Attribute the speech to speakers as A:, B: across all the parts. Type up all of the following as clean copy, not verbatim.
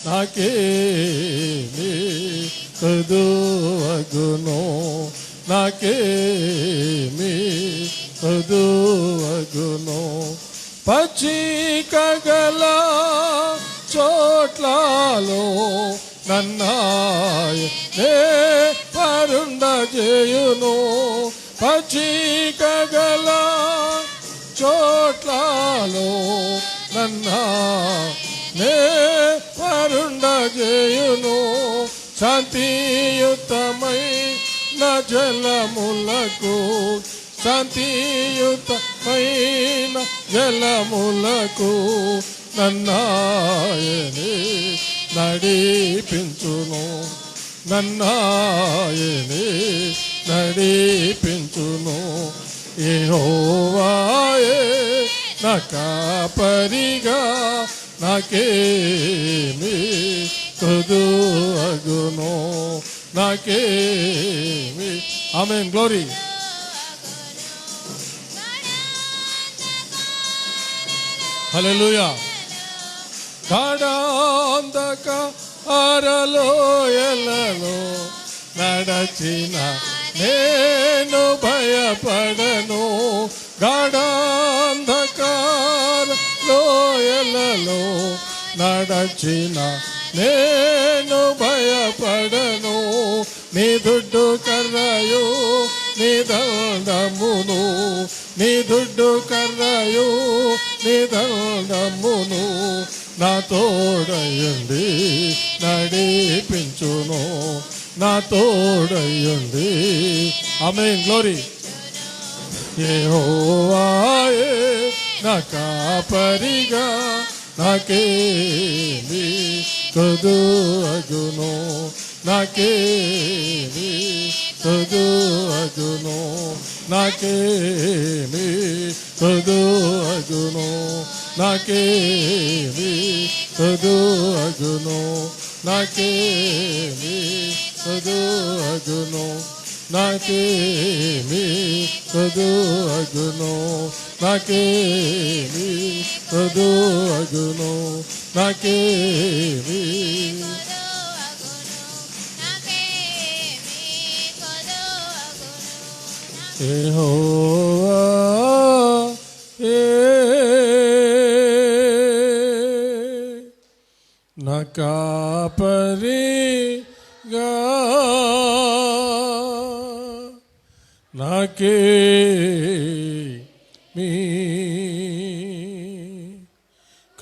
A: నాకేమి కొదువగును, నాకేమి కొదువగును. పచ్చికగల చోట్లలో నన్నాయనే పరుండజేయును. పచ్చికగల చోట్లలో నన్నాయనే పరుండజేయును. శాంతియుతమైన జలములకు, శాంతియుతమైన జలములకు నన్నాయనే నడిపించును, నన్నాయనే నడిపించును. యెహోవాయే నా కాపరిగా, నాకేమి కొదువగును, నాకేమి. ఆమేన్, గ్లోరీ. హల్లెలూయా. గాఢాంధకారలోయలలో నడచిన నేను భయపడను. గాఢాంధకారలోయలలో నడచిన నేను భయపడను. నీ దుడ్డు కర్రయు నీ దండమును, నీ దుడ్డు కర్రయు నీ దండమును నా తోడయుండి నడిపించును, నా తోడయుండి. ఆమేన్, గ్లోరీ. యెహోవాయే నా కాపరిగా, నాకేమి కొదువగును, నాకేమి కొదువగును, నాకేమి కొదువగును, నాకేమి కొదువగును, నాకేమి కొదువగును, నాకేమి కొదువగును, నాకేమి కొదువగును, నాకేమి. యెహోవా నా కాపరిగా, నాకేమి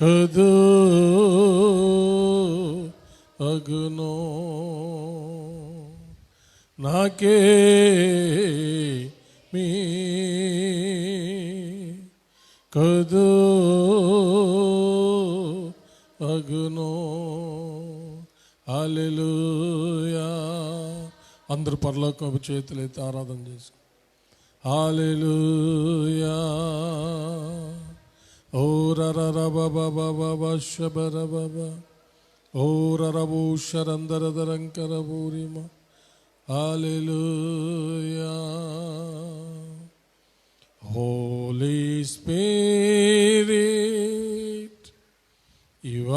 A: కొదువగును, నాకేమి కొదువగును. హల్లెలూయా. అందరూ పరలోకపు చేతులైతే ఆరాధన చేసుకో. హల్లెలూయా. ఓ రరరబబబబ శబరబబ, ఓ రరబూ శరందరదరంకరబూరిమ. Hallelujah. Holy Spirit, you are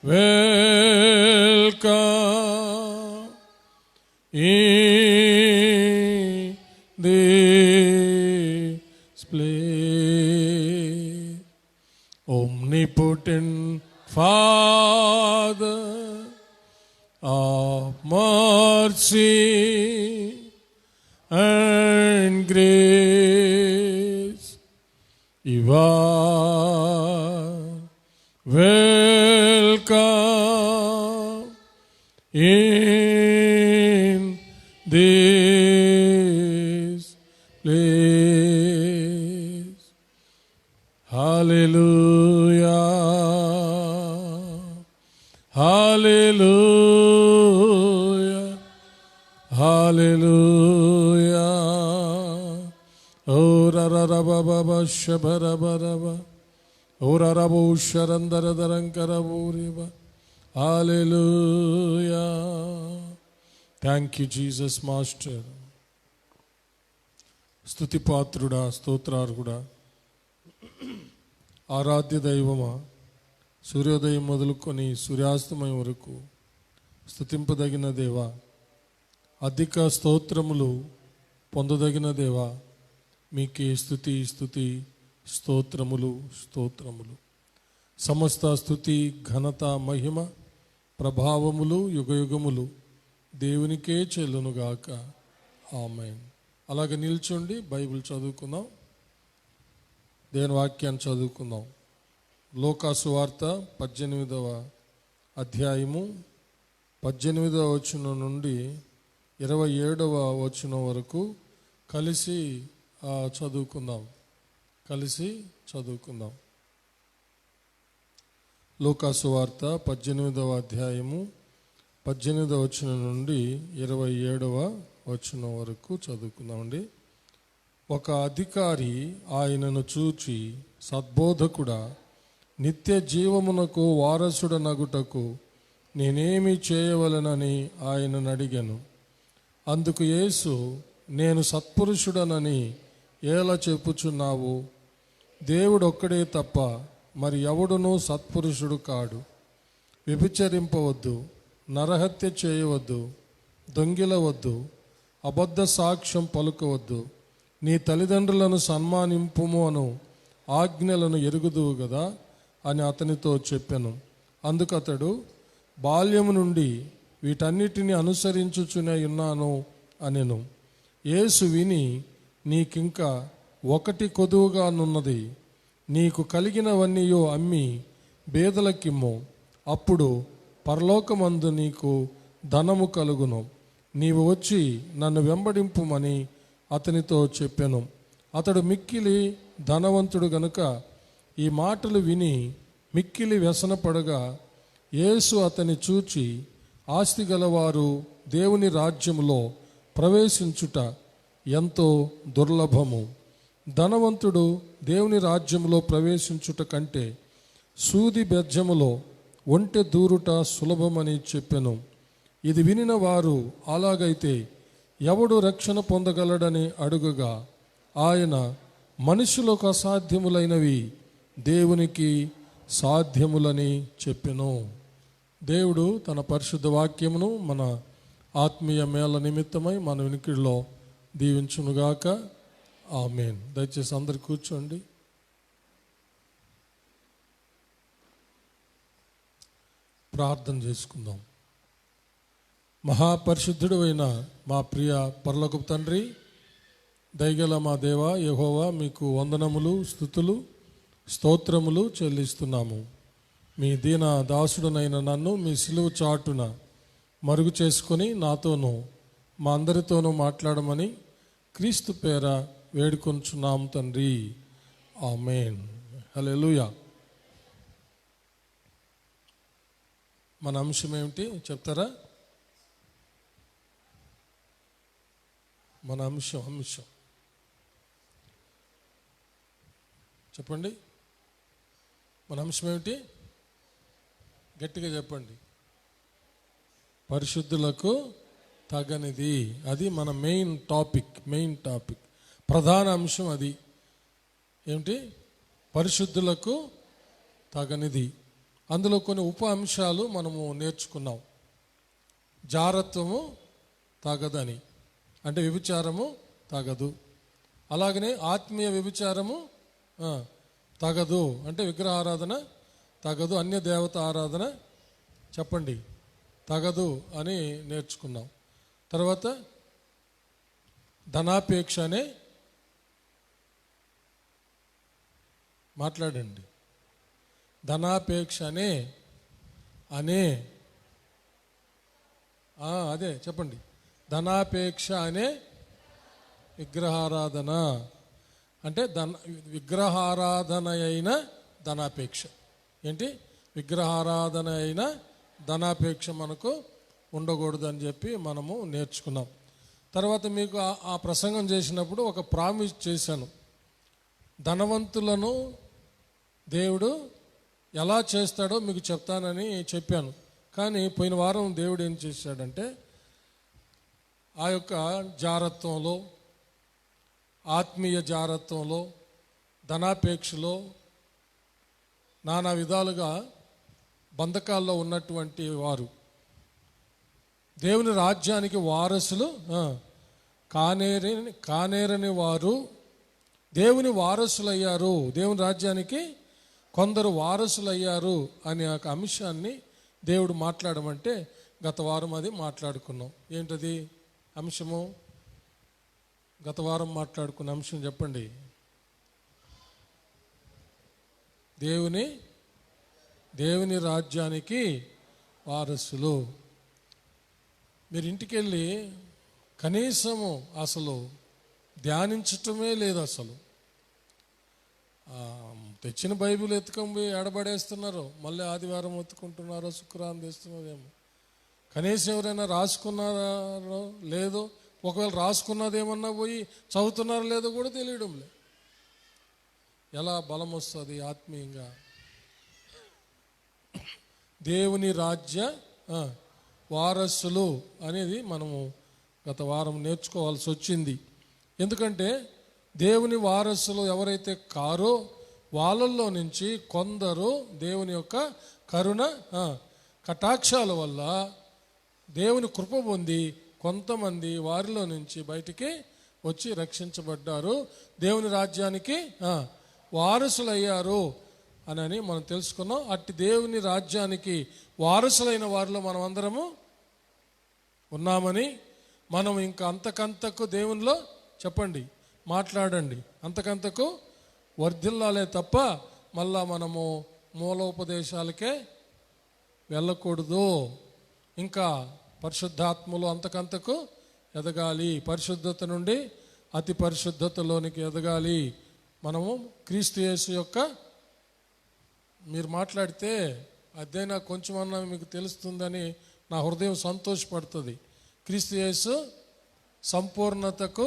A: welcome in this place. Omnipotent Father of mercy and grace, you are welcome in this place. Hallelujah. Hallelujah. Hallelujah. Oh rarababa shabarababa, oh rarabu sharandaradarankarabureba. Hallelujah. Thank you, Jesus, Master. స్తుతి పాత్రుడా, స్తోత్రార్హుడా, ఆరాధ్య దైవమా, సూర్యోదయం మొదలుకొని సూర్యాస్తమయం వరకు స్తుతింపదగిన దేవా, అధిక స్తోత్రములు పొందదగిన దేవా, మీకే స్తుతి స్తుతి స్తోత్రములు స్తోత్రములు. సమస్త స్తుతి ఘనత మహిమ ప్రభావములు యుగయుగములు దేవునికే చెల్లునుగాక. ఆమేన్. అలాగే నిల్చోండి, బైబిల్ చదువుకుందాం, దేవుని వాక్యాన్ని చదువుకుందాం. లూకాసు వార్త 18వ అధ్యాయము 18వ వచనం నుండి 27వ వచనం వరకు కలిసి చదువుకుందాం. లూకాసు వార్త 18వ అధ్యాయము 18వ వచనం నుండి 27వ వచనం వరకు చదువుకుందామండి. ఒక అధికారి ఆయనను చూచి, సద్బోధకుడా, నిత్య జీవమునకు వారసుడనగుటకు నేనేమి చేయవలెనని ఆయనను అడిగాను. అందుకు యేసు, నేను సత్పురుషుడనని ఎలా చెప్పుచున్నావు? దేవుడు ఒక్కడే తప్ప మరి ఎవడునూ సత్పురుషుడు కాడు. వ్యభిచరింపవద్దు, నరహత్య చేయవద్దు, దొంగిలవద్దు, అబద్ధ సాక్ష్యం పలుకవద్దు, నీ తల్లిదండ్రులను సన్మానింపుము అను ఆజ్ఞలను ఎరుగుదువు కదా అని అతనితో చెప్పాను. అందుకు అతడు, బాల్యము నుండి వీటన్నిటిని అనుసరించుచునే ఉన్నాను అనెను. యేసు విని, నీకింకా ఒకటి కొదువుగానున్నది, నీకు కలిగినవన్నీయో అమ్మి బేదలకిమ్ము, అప్పుడు పరలోకమందు నీకు ధనము కలుగును. నీవు వచ్చి నన్ను వెంబడింపుమని అతనితో చెప్పాను. అతడు మిక్కిలి ధనవంతుడు గనుక ఈ మాటలు విని మిక్కిలి వ్యసనపడగా, యేసు అతని చూచి, ఆస్తి గలవారు దేవుని రాజ్యములో ప్రవేశించుట ఎంతో దుర్లభము. ధనవంతుడు దేవుని రాజ్యములో ప్రవేశించుట కంటే సూది బెజ్జములో ఒంటె దూరుట సులభమని చెప్పెను. ఇది వినిన వారు, అలాగైతే ఎవడు రక్షణ పొందగలడని అడుగగా, ఆయన, మనుషులకు అసాధ్యములైనవి దేవునికి సాధ్యములని చెప్పెను. దేవుడు తన పరిశుద్ధ వాక్యమును మన ఆత్మీయ మేళ నిమిత్తమై మన వినికిడిలో దీవించునుగాక. ఆమేన్. దయచేసి అందరు కూర్చోండి. ప్రార్థన చేసుకుందాం. మహాపరిశుద్ధుడు అయిన మా ప్రియ పరలోకపు తండ్రి, దయగల మా దేవా యెహోవా, మీకు వందనములు, స్తుతులు, స్తోత్రములు చెల్లిస్తున్నాము. మీ దీన దాసుడునైన నన్ను మీ సిలువ చాటున మరుగు చేసుకొని నాతోనూ మా అందరితోనూ మాట్లాడమని క్రీస్తు పేర వేడుకొంచున్నాం తండ్రి. ఆమేన్. హల్లెలూయా. మన అంశం ఏమిటి చెప్తారా? మన అంశం చెప్పండి. మన అంశం ఏమిటి? గట్టిగా చెప్పండి. పరిశుద్ధులకు తగనిది. అది మన మెయిన్ టాపిక్, ప్రధాన అంశం. అది ఏమిటి? పరిశుద్ధులకు తగనిది. అందులో కొన్ని ఉప అంశాలు మనము నేర్చుకున్నాం. జారత్వము తగదని, అంటే వ్యభిచారము తగదు. అలాగనే ఆత్మీయ వ్యభిచారము తగదు, అంటే విగ్రహారాధన తగదు, అన్య దేవత ఆరాధన చెప్పండి తగదు అని నేర్చుకున్నాం. తర్వాత ధనాపేక్ష మాట్లాడండి. ధనాపేక్ష అదే చెప్పండి. ధనాపేక్ష అనే విగ్రహారాధన, అంటే విగ్రహారాధన అయిన ధనాపేక్ష. ఏంటి? విగ్రహారాధన అయిన ధనాపేక్ష మనకు ఉండకూడదు అని చెప్పి మనము నేర్చుకున్నాం. తర్వాత మీకు ఆ ప్రసంగం చేసినప్పుడు ఒక ప్రామిస్ చేశాను. ధనవంతులను దేవుడు ఎలా చేస్తాడో మీకు చెప్తానని చెప్పాను. కానీ పోయిన వారం దేవుడు ఏం చేశాడంటే, ఆ యొక్క జారత్వంలో, ఆత్మీయ జారత్వంలో, ధనాపేక్షలో నానా విధాలుగా బంధకాల్లో ఉన్నటువంటి వారు దేవుని రాజ్యానికి వారసులు కానేరని వారు దేవుని వారసులయ్యారు. దేవుని రాజ్యానికి కొందరు వారసులయ్యారు అనే ఒక అంశాన్ని దేవుడు మాట్లాడమంటే గత వారం అది మాట్లాడుకున్నాం. ఏంటది అంశము? గత వారం మాట్లాడుకున్న అంశం చెప్పండి. దేవుని రాజ్యానికి వారసులు. మీరు ఇంటికి వెళ్ళి కనీసము అసలు ధ్యానించటమే లేదు. అసలు తెచ్చిన బైబిల్ ఎత్తుకొని ఎడబడేస్తున్నారు, మళ్ళీ ఆదివారం ఎత్తుకుంటున్నారో శుక్రవారం తెస్తున్నారేమో. కనీసం ఎవరైనా రాసుకున్నారో లేదో, ఒకవేళ రాసుకున్నదేమన్నా పోయి చదువుతున్నారో లేదో కూడా తెలియడం లేదు. ఎలా బలం వస్తుంది ఆత్మీయంగా? దేవుని రాజ్య వారసులు అనేది మనము గత వారం నేర్చుకోవాల్సి వచ్చింది. ఎందుకంటే దేవుని వారసులు ఎవరైతే కారో వాళ్ళల్లో నుంచి కొందరు దేవుని యొక్క కరుణ కటాక్షాల వల్ల దేవుని కృప పొంది కొంతమంది వారిలో నుంచి బయటికి వచ్చి రక్షించబడ్డారు, దేవుని రాజ్యానికి వారసులయ్యారు అని మనం తెలుసుకున్నాం. అట్టి దేవుని రాజ్యానికి వారసులైన వారిలో మనం అందరము ఉన్నామని, మనం ఇంకా అంతకంతకు దేవునిలో చెప్పండి, మాట్లాడండి, అంతకంతకు వర్ధిల్లాలే తప్ప మళ్ళా మనము మూలోపదేశాలకే వెళ్ళకూడదు. ఇంకా పరిశుద్ధాత్మలో అంతకంతకు ఎదగాలి, పరిశుద్ధత నుండి అతి పరిశుద్ధతలోనికి ఎదగాలి. మనము క్రీస్తు యేసు యొక్క, మీరు మాట్లాడితే అదైనా కొంచెమన్నా మీకు తెలుస్తుందని నా హృదయం సంతోషపడుతుంది. క్రీస్తు యేసు సంపూర్ణతకు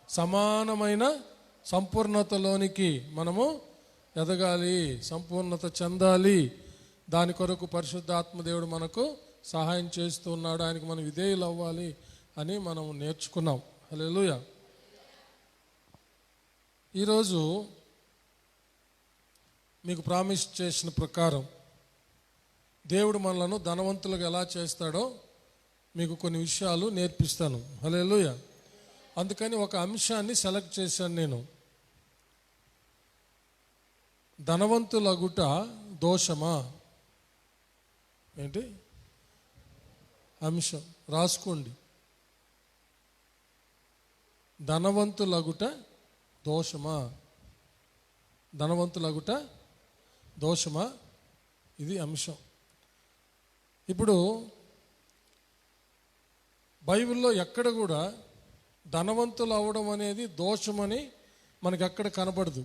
A: సమానమైన సంపూర్ణతలోనికి మనము ఎదగాలి, సంపూర్ణత చెందాలి. దాని కొరకు పరిశుద్ధాత్మదేవుడు మనకు సహాయం చేస్తున్నాడు. ఆయనకు మనం విధేయులు అవ్వాలి అని మనం నేర్చుకున్నాం. హల్లెలూయా. ఈరోజు మీకు ప్రామిస్ చేసిన ప్రకారం దేవుడు మనలను ధనవంతులుగా ఎలా చేస్తాడో మీకు కొన్ని విషయాలు నేర్పిస్తాను. హల్లెలూయా. అందుకని ఒక అంశాన్ని సెలెక్ట్ చేశాను నేను. ధనవంతులగుట దోషమా? ఏంటి అంశం? రాసుకోండి. ధనవంతులగుట దోషమా? ధనవంతులగుట దోషమా? ఇది అంశం. ఇప్పుడు బైబిల్లో ఎక్కడ కూడా ధనవంతులు అవ్వడం అనేది దోషమని మనకి ఎక్కడ కనబడదు.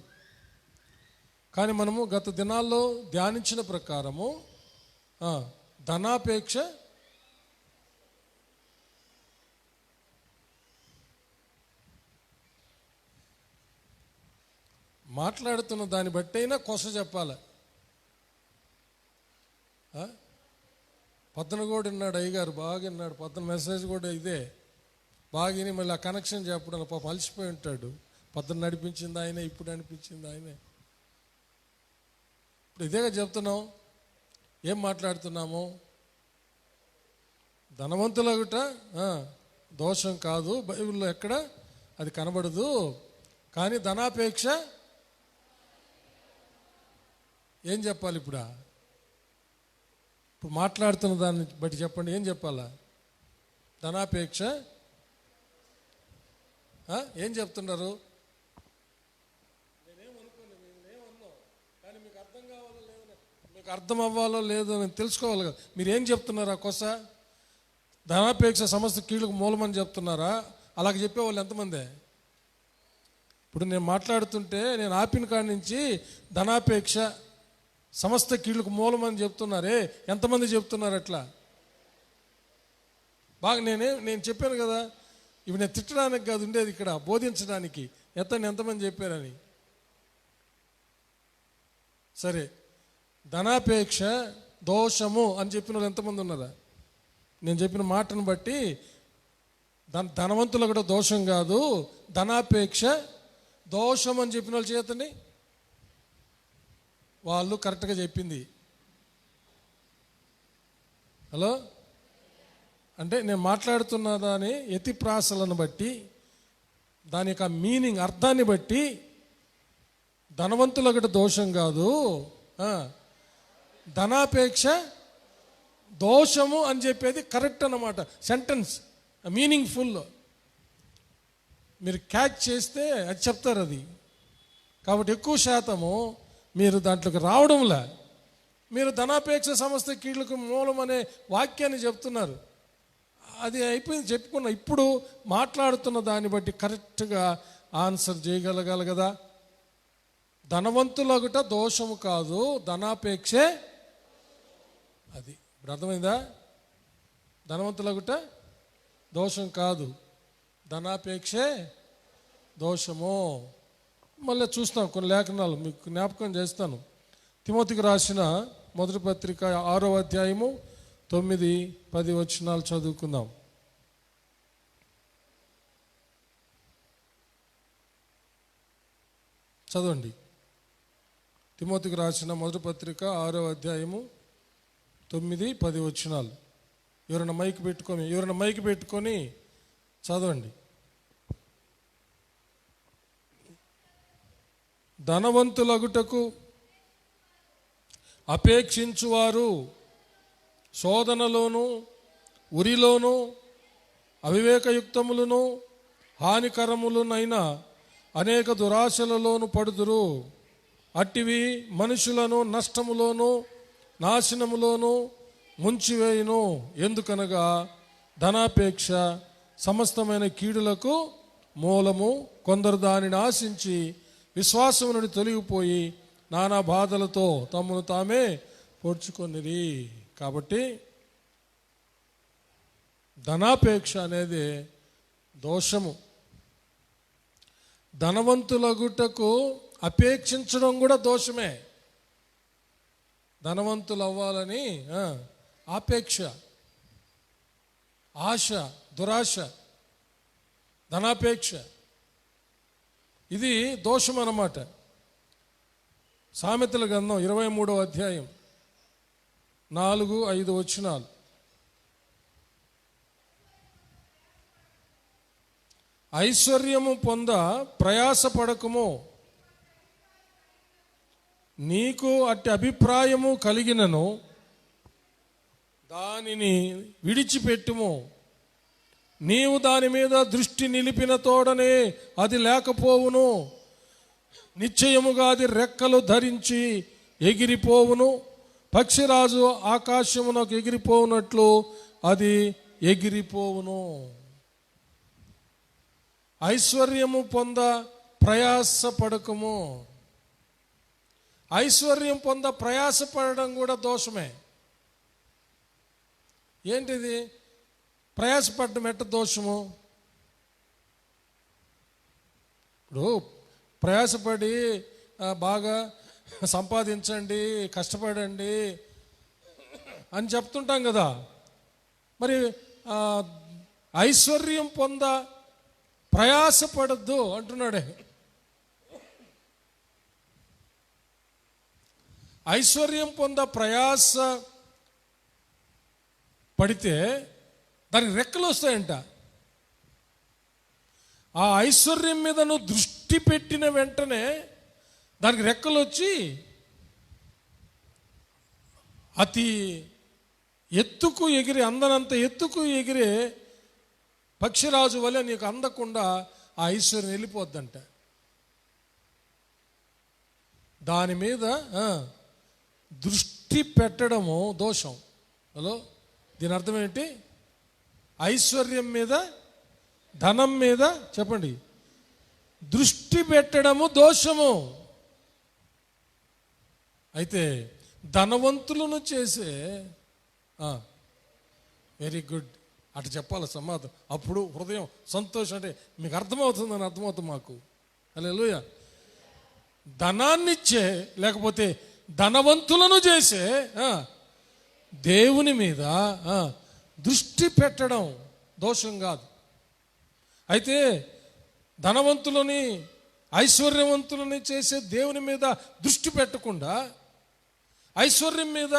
A: కానీ మనము గత దినాల్లో ధ్యానించిన ప్రకారము ధనాపేక్ష మాట్లాడుతున్న దాన్ని బట్టి అయినా కొస చెప్పాలి. పొద్దున కూడా విన్నాడు అయ్యగారు, బాగా విన్నాడు. పొద్దున మెసేజ్ కూడా ఇదే బాగా విని మళ్ళీ ఆ కనెక్షన్ చెప్పడం, పాపం అలసిపోయి ఉంటాడు. పొద్దున నడిపించింది ఆయనే, ఇప్పుడు అనిపించింది ఆయనే. ఇప్పుడు ఇదేగా చెప్తున్నాం. ఏం మాట్లాడుతున్నాము? ధనవంతులగుట దోషం కాదు, బైబిల్లో ఎక్కడ అది కనబడదు. కానీ ధనాపేక్ష ఏం చెప్పాలి? ఇప్పుడు మాట్లాడుతున్న దాన్ని బట్టి చెప్పండి, ఏం చెప్పాలా? ధనాపేక్ష ఏం చెప్తున్నారు? నేనేమనుకోను, కానీ మీకు అర్థం కావాలో లేదో, మీకు అర్థం అవ్వాలో లేదో నేను తెలుసుకోవాలి కదా. మీరు ఏం చెప్తున్నారా? కొస ధనాపేక్ష సమస్త కీళ్ళకు మూలమని చెప్తున్నారా? అలాగ చెప్పేవాళ్ళు ఎంతమంది? ఇప్పుడు నేను మాట్లాడుతుంటే నేను ఆపిన కాడి నుంచి ధనాపేక్ష సమస్త కీళ్ళకు మూలమని చెప్తున్నారే, ఎంతమంది చెప్తున్నారు అట్లా? బాగా నేను చెప్పాను కదా, ఇవి నేను తిట్టడానికి కాదు ఉండేది, ఇక్కడ బోధించడానికి. ఎంతమంది చెప్పారని. సరే, ధనాపేక్ష దోషము అని చెప్పిన వాళ్ళు ఎంతమంది ఉన్నారా? నేను చెప్పిన మాటను బట్టి ధనవంతులు కూడా దోషం కాదు, ధనాపేక్ష దోషం అని చెప్పిన వాళ్ళు చేతండి. వాళ్ళు కరెక్ట్గా చెప్పింది. హలో, అంటే నేను మాట్లాడుతున్న దాని యతిప్రాసలను బట్టి, దాని యొక్క మీనింగ్ అర్థాన్ని బట్టి ధనవంతులొకటి దోషం కాదు, ధనాపేక్ష దోషము అని చెప్పేది కరెక్ట్ అన్నమాట. Sentence meaningful. మీరు క్యాచ్ చేస్తే అది చెప్తారు అది. కాబట్టి ఎక్కువ శాతము మీరు దాంట్లోకి రావడంలే. మీరు ధనాపేక్ష సమస్త కీళ్లకు మూలం అనే వాక్యాన్ని చెప్తున్నారు. అది అయిపోయింది, చెప్పుకున్నా. ఇప్పుడు మాట్లాడుతున్న దాన్ని బట్టి కరెక్ట్గా ఆన్సర్ చేయగలగాలి కదా. ధనవంతులగుట దోషము కాదు, ధనాపేక్షే. అది అర్థమైందా? ధనవంతులగుట దోషం కాదు, ధనాపేక్షే దోషము. మళ్ళీ చూస్తాం కొన్ని లేఖనాలు, మీకు జ్ఞాపకం చేస్తాను. తిమోతికి రాసిన మొదటి పత్రిక 6వ అధ్యాయము 9-10 వచనాలు చదువుకుందాం. చదవండి. తిమోతికి రాసిన మొదటి పత్రిక 6వ అధ్యాయము 9-10 వచనాలు. ఎవరైనా మైక్ పెట్టుకొని చదవండి. ధనవంతులగుటకు అపేక్షించువారు శోధనలోను, ఉరిలోను, అవివేకయుక్తములను, హానికరములనైన అనేక దురాశలలోను పడుదురు. అట్టివి మనుషులను నష్టములోను, నాశనములోను ముంచివేయును. ఎందుకనగా ధనాపేక్ష సమస్తమైన కీడులకు మూలము. కొందరు దానిని ఆశించి విశ్వాసము నుండి తొలగిపోయి నానా బాధలతో తమను తామే పొడుచుకొనిరి. కాబట్టి ధనాపేక్ష అనేది దోషము. ధనవంతులగుటకు అపేక్షించడం కూడా దోషమే. ధనవంతులు అవ్వాలని ఆపేక్ష, ఆశ, దురాశ, ధనాపేక్ష, ఇది దోషం అన్నమాట. సామెతల గ్రంథం 23వ అధ్యాయం 4-5 వచనాలు. ఐశ్వర్యము పొంద ప్రయాసపడకము, నీకు అట్టి అభిప్రాయము కలిగినను దానిని విడిచిపెట్టుము. నీవు దాని మీద దృష్టి నిలిపిన తోడనే అది లేకపోవును. నిశ్చయముగా అది రెక్కలు ధరించి ఎగిరిపోవును. పక్షిరాజు ఆకాశమునకు ఎగిరిపోవునట్లు అది ఎగిరిపోవును. ఐశ్వర్యము పొంద ప్రయాసపడకము. ఐశ్వర్యం పొంద ప్రయాసపడడం కూడా దోషమే. ఏంటిది? ప్రయాసపడడం ఎట్ట దోషము? ఇప్పుడు ప్రయాసపడి బాగా సంపాదించండి, కష్టపడండి అని చెప్తుంటాం కదా. మరి ఐశ్వర్యం పొంద ప్రయాసపడద్దు అంటున్నాడే. ఐశ్వర్యం పొంద ప్రయాస పడితే దానికి రెక్కలు వస్తాయంట. ఆ ఐశ్వర్యం మీద నువ్వు దృష్టి పెట్టిన వెంటనే దానికి రెక్కలు వచ్చి అతి ఎత్తుకు ఎగిరి, అందనంత ఎత్తుకు ఎగిరే పక్షిరాజు వలె నీకు అందకుండా ఆ ఐశ్వర్యం వెళ్ళిపోద్దంట. దాని మీద దృష్టి పెట్టడము దోషం. హలో, దీని అర్థం ఏంటి? ఐశ్వర్యం మీద, ధనం మీద చెప్పండి, దృష్టి పెట్టడము దోషము. అయితే ధనవంతులను చేసే వెరీ గుడ్ అటు చెప్పాలి సమాధానం. అప్పుడు హృదయం సంతోషం. అంటే మీకు అర్థమవుతుందని అర్థమవుతుంది మాకు. హల్లెలూయా. ధనాన్నిచ్చే లేకపోతే ధనవంతులను చేసే దేవుని మీద దృష్టి పెట్టడం దోషం కాదు. అయితే ధనవంతులని, ఐశ్వర్యవంతులని చేసే దేవుని మీద దృష్టి పెట్టకుండా ఐశ్వర్యం మీద,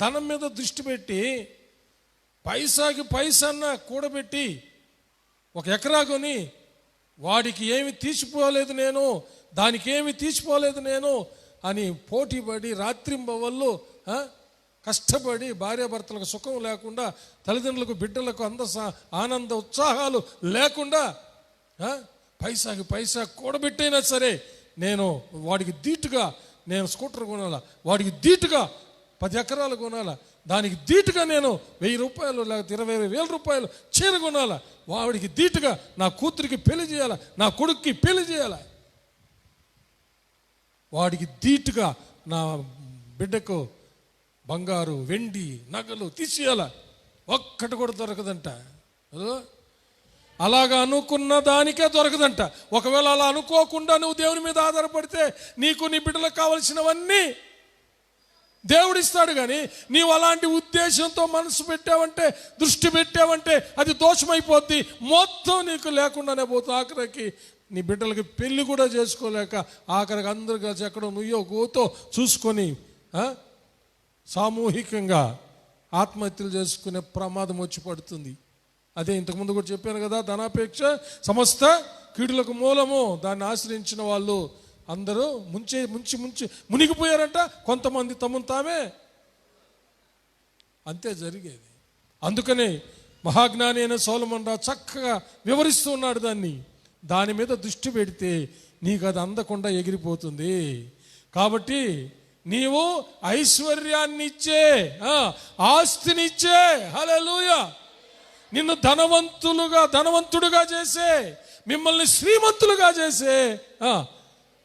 A: ధనం మీద దృష్టి పెట్టి పైసాకి పైసన్న కూడబెట్టి ఒక ఎకరా కొని వాడికి ఏమి తీసిపోలేదు నేను, దానికి ఏమి తీసిపోలేదు నేను అని పోటీపడి రాత్రింబవళ్ళు కష్టపడి భార్యాభర్తలకు సుఖం లేకుండా, తల్లిదండ్రులకు బిడ్డలకు ఆనంద ఉత్సాహాలు లేకుండా పైసాకి పైసా కూడబెట్టైనా సరే నేను వాడికి ధీటుగా నేను స్కూటర్ కొనాలా, వాడికి ధీటుగా 10 ఎకరాలు కొనాలా, దానికి ధీటుగా నేను 1000 రూపాయలు లేకపోతే 20,000 రూపాయలు చీర కొనాలా, వాడికి ధీటుగా నా కూతురికి పెళ్లి చేయాలా, నా కొడుక్కి పెళ్లి చేయాలా, వాడికి ధీటుగా నా బిడ్డకు బంగారు వెండి నగలు తీసేయాల. ఒక్కటి కూడా దొరకదంట. అలాగా అనుకున్న దానికే దొరకదంట. ఒకవేళ అలా అనుకోకుండా నువ్వు దేవుని మీద ఆధారపడితే నీకు నీ బిడ్డలకు కావలసినవన్నీ దేవుడిస్తాడు. కానీ నీవు అలాంటి ఉద్దేశంతో మనసు పెట్టావంటే, దృష్టి పెట్టావంటే అది దోషమైపోద్ది. మొత్తం నీకు లేకుండానే పోతుంది. ఆఖరికి నీ బిడ్డలకి పెళ్లి కూడా చేసుకోలేక ఆఖరికి అందరు కలిసి ఎక్కడో నుయ్యో గోతో చూసుకొని సామూహికంగా ఆత్మహత్యలు చేసుకునే ప్రమాదం వచ్చి పడుతుంది. అదే ఇంతకుముందు కూడా చెప్పాను కదా, ధనాపేక్ష సమస్త కీడులకు మూలము. దాన్ని ఆశ్రయించిన వాళ్ళు అందరూ ముంచి మునిగిపోయారంట. కొంతమంది తమను తామే అంతే జరిగేది. అందుకనే మహాజ్ఞాని అయిన సొలొమోను రాజు చక్కగా వివరిస్తూ ఉన్నాడు. దాని మీద దృష్టి పెడితే నీకు అది అందకుండా ఎగిరిపోతుంది. కాబట్టి నీవు ఐశ్వర్యాన్నిచ్చే, ఆస్తినిచ్చే, హల్లెలూయా, నిన్ను ధనవంతుడుగా చేసే, మిమ్మల్ని శ్రీమంతులుగా చేసే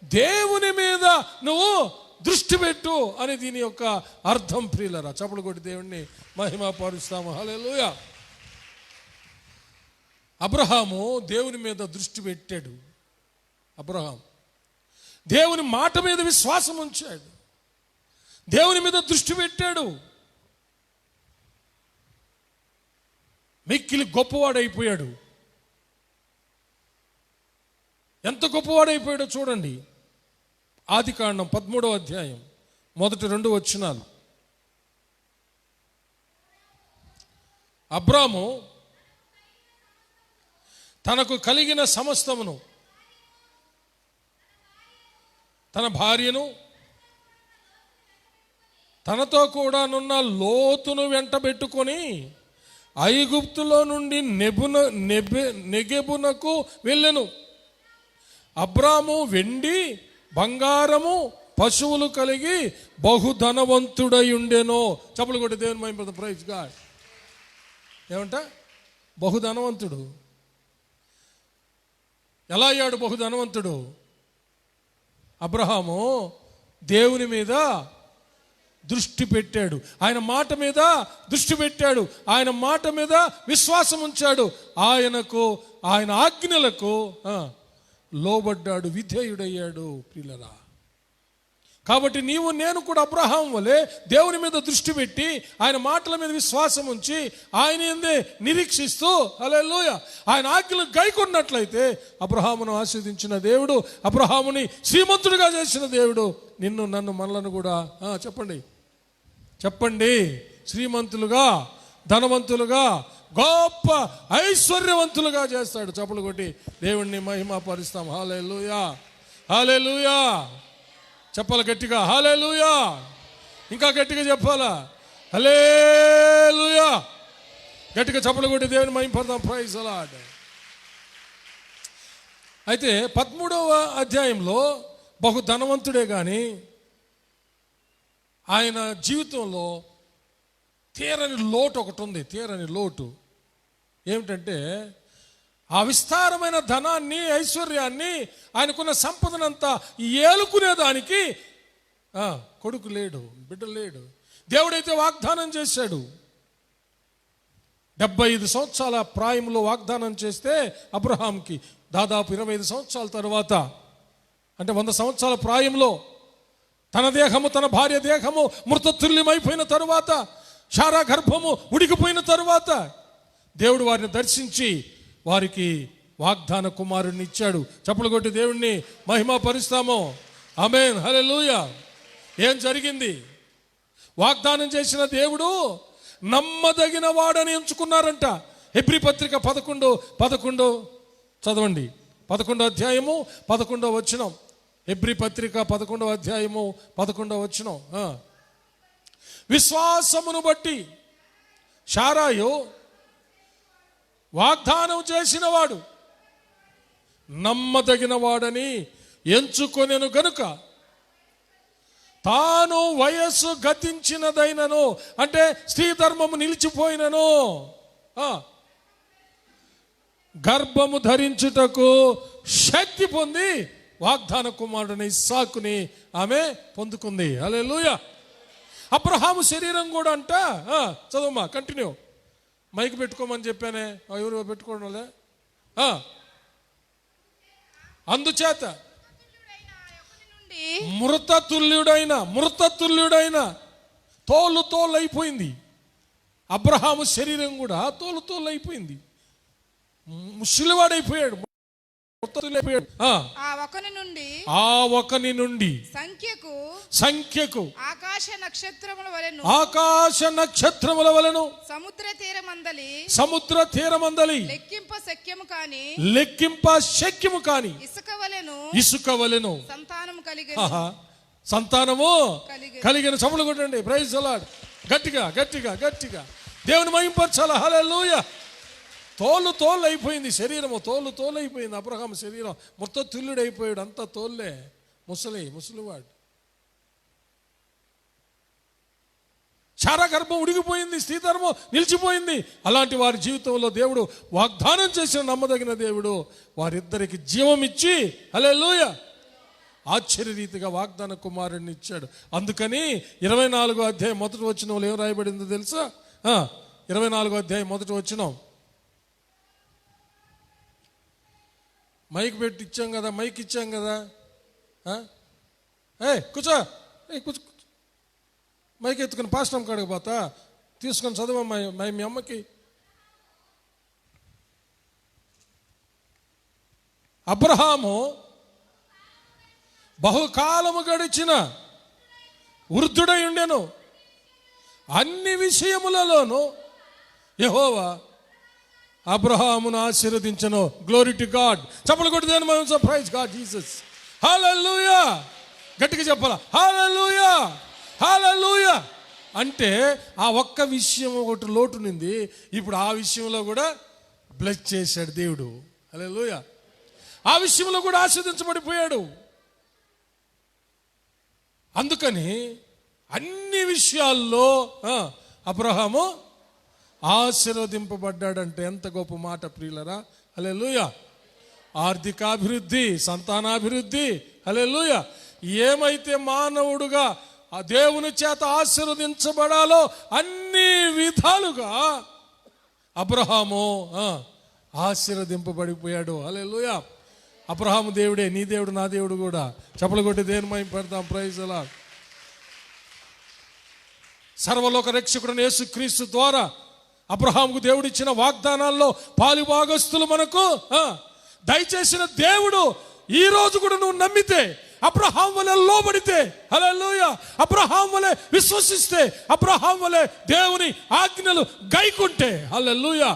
A: దేవుని మీద నువ్వు దృష్టి పెట్టు అని దీని యొక్క అర్థం. ప్రియులరా, చప్పట్లు కొట్టి దేవుణ్ణి మహిమపరుస్తాము. హల్లెలూయా. అబ్రహాము దేవుని మీద దృష్టి పెట్టాడు. అబ్రహాం దేవుని మాట మీద విశ్వాసం ఉంచాడు, దేవుని మీద దృష్టి పెట్టాడు. మిక్కిలి గొప్పవాడైపోయాడు. ఎంత గొప్పవాడైపోయాడో చూడండి. ఆదికాండం 13వ అధ్యాయం మొదటి 2 వచనాలు. అబ్రాము తనకు కలిగిన సమస్తమును, తన భార్యను, తనతో కూడా నున్న లోతును వెంటబెట్టుకొని ఐగుప్తులో నుండి నెగెబునకు వెళ్ళెను. అబ్రాము వెండి బంగారము పశువులు కలిగి బహుధనవంతుడై ఉండెను. చప్పలు కొట్టి దేవుని మహిమ. Praise God. ఏమంట? బహుధనవంతుడు. ఎలా అయ్యాడు బహుధనవంతుడు? అబ్రహాము దేవుని మీద దృష్టి పెట్టాడు, ఆయన మాట మీద దృష్టి పెట్టాడు, ఆయన మాట మీద విశ్వాసం ఉంచాడు, ఆయన ఆజ్ఞలకు లోబడ్డాడు, విధేయుడయ్యాడు. ప్రియులరా, కాబట్టి నీవు నేను కూడా అబ్రహాం వలె దేవుని మీద దృష్టి పెట్టి ఆయన మాటల మీద విశ్వాసం ఉంచి ఆయన యందే నిరీక్షిస్తూ, హల్లెలూయా, ఆయన ఆజ్ఞలు గైకొన్నట్లయితే అబ్రహామును ఆశీర్వదించిన దేవుడు, అబ్రహాముని శ్రీమంతుడిగా చేసిన దేవుడు నిన్ను నన్ను మనలను కూడా చెప్పండి శ్రీమంతులుగా, ధనవంతులుగా, గొప్ప ఐశ్వర్యవంతులుగా చేస్తాడు. చప్పలు కొట్టి దేవుణ్ణి మహిమ పరుస్తాం. హల్లెలూయా, హల్లెలూయా. చెప్పాలి గట్టిగా, హల్లెలూయా. ఇంకా గట్టిగా చెప్పాలా, హల్లెలూయా. గట్టిగా చప్పలు కొట్టి దేవుని మహిమ పడదాం. Praise the lord. అయితే 13వ అధ్యాయంలో బహు ధనవంతుడే కానీ ఆయన జీవితంలో తీరని లోటు ఒకటి ఉంది. తీరని లోటు ఏమిటంటే, ఆ విస్తారమైన ధనాన్ని, ఐశ్వర్యాన్ని, ఆయనకున్న సంపదనంతా ఏలుకునేదానికి కొడుకు లేడు, బిడ్డ లేడు. దేవుడైతే వాగ్దానం చేశాడు. 75 సంవత్సరాల ప్రాయంలో వాగ్దానం చేస్తే అబ్రహాంకి దాదాపు 25 సంవత్సరాల తర్వాత, అంటే 100 సంవత్సరాల ప్రాయంలో తన దేహము, తన భార్య దేహము మృతతుల్యమైపోయిన తరువాత, శారా గర్భము ఉడికిపోయిన తరువాత దేవుడు వారిని దర్శించి వారికి వాగ్దాన కుమారుడిని ఇచ్చాడు. చప్పలు కొట్టి దేవుణ్ణి మహిమ పరుస్తాము. ఆమేన్, హల్లెలూయా. ఏం జరిగింది? వాగ్దానం చేసిన దేవుడు నమ్మదగిన వాడని ఎంచుకున్నారంట. హెబ్రీ పత్రిక 11 చదవండి. 11వ అధ్యాయము 11వ వచనం. హెబ్రీ పత్రిక 11వ అధ్యాయము 11వ వచనం. విశ్వాసమును బట్టి శారాయు వాగ్దానం చేసిన వాడు నమ్మదగిన వాడని ఎంచుకొనెను గనుక తాను వయస్సు గతించినదైనను, అంటే స్త్రీ ధర్మము నిలిచిపోయినను, గర్భము ధరించుటకు శక్తి పొంది వాగ్దాన కుమారుని ఇస్సాకుని ఆమె పొందుకుంది. హల్లెలూయా. అబ్రహాము శరీరం కూడా అంట, చదవమ్మా, కంటిన్యూ. మైక్ పెట్టుకోమని చెప్పానే, ఎవరు పెట్టుకోవడంలే. అందుచేత మృతతుల్యుడైన తోలు అయిపోయింది. అబ్రహాము శరీరం కూడా తోలు అయిపోయింది, ముసలివాడైపోయాడు.
B: ఆ ఒకని నుండి
A: సంఖ్యకు
B: ఆకాశ
A: నక్షత్రముల వలెను సముద్ర తీరమందలి లెక్కింప శక్యము కాని ఇసుక వలెను సంతానము కలిగిన. చములు కొట్టండి, ప్రైజ్ ది లార్డ్. గట్టిగా దేవుని మహింపరచాల. హల్లెలూయా. తోలు అయిపోయింది శరీరము, తోలు అయిపోయింది. అబ్రహాము శరీరం మృతతుల్యుడు అయిపోయాడు, అంతా తోల్లే, ముసలివాడు. చారా గర్భం ఉడిగిపోయింది, స్త్రీధర్మం నిలిచిపోయింది. అలాంటి వారి జీవితంలో దేవుడు వాగ్దానం చేసిన నమ్మదగిన దేవుడు వారిద్దరికి జీవం ఇచ్చి, హల్లెలూయా, ఆశ్చర్యరీతిగా వాగ్దాన కుమారుడిని ఇచ్చాడు. అందుకని 24వ అధ్యాయం మొదటి వచనంలో ఏం రాయబడిందో తెలుసా? 24వ అధ్యాయం మొదటి వచనం. మైక్ పెట్టి ఇచ్చాం కదా, మైక్ ఇచ్చాం కదా. కూర్చో, మైక్ ఎత్తుకుని పాస్టమ్ కాడికి పోతా, తీసుకొని చదవమ్మా మీ అమ్మకి. అబ్రహాము బహుకాలము గడిచిన వృద్ధుడై ఉండెను, అన్ని విషయములలోనూ యెహోవా అబ్రహామును ఆశీర్వదించెను. Glory to God. చప్పలు కొట్టి దేని మనం ప్రైజ్ గాడ్ జీసస్. హల్లెలూయా. గట్టిగా చెప్పాలా, హల్లెలూయా హల్లెలూయా. అంటే ఆ ఒక్క విషయం ఒకటి లోటునింది, ఇప్పుడు ఆ విషయంలో కూడా బ్లెస్ చేశాడు దేవుడు. హల్లెలూయా. ఆ విషయంలో కూడా ఆశీర్వదించబడిపోయాడు. అందుకని అన్ని విషయాల్లో అబ్రహాము ఆశీర్వదింపబడ్డాడంటే ఎంత గొప్ప మాట ప్రియులరా. హల్లెలూయా. ఆర్థికాభివృద్ధి, సంతానాభివృద్ధి, హల్లెలూయా. ఏమైతే మానవుడుగా ఆ దేవుని చేత ఆశీర్వదించబడాలో అన్ని విధాలుగా అబ్రహాము ఆశీర్వదింపబడిపోయాడు. హల్లెలూయా. అబ్రహాము దేవుడే, నీ దేవుడు నా దేవుడు కూడా. చప్పలు కొట్టి దేని మహిమ పెడతాం. Praise the lord. సర్వలోక రక్షకుడు యేసుక్రీస్తు ద్వారా అబ్రహాముకు దేవుడు ఇచ్చిన వాగ్దానాల్లో పాలుభాగస్తులు మనకు దయచేసిన దేవుడు ఈ రోజు కూడా నువ్వు నమ్మితే, అబ్రహాం వలె లోబడితే, హల్లెలూయా, అబ్రహాం వలె విశ్వసిస్తే, అబ్రహాం వలె దేవుని ఆజ్ఞలు గైకుంటే, హల్లెలూయా,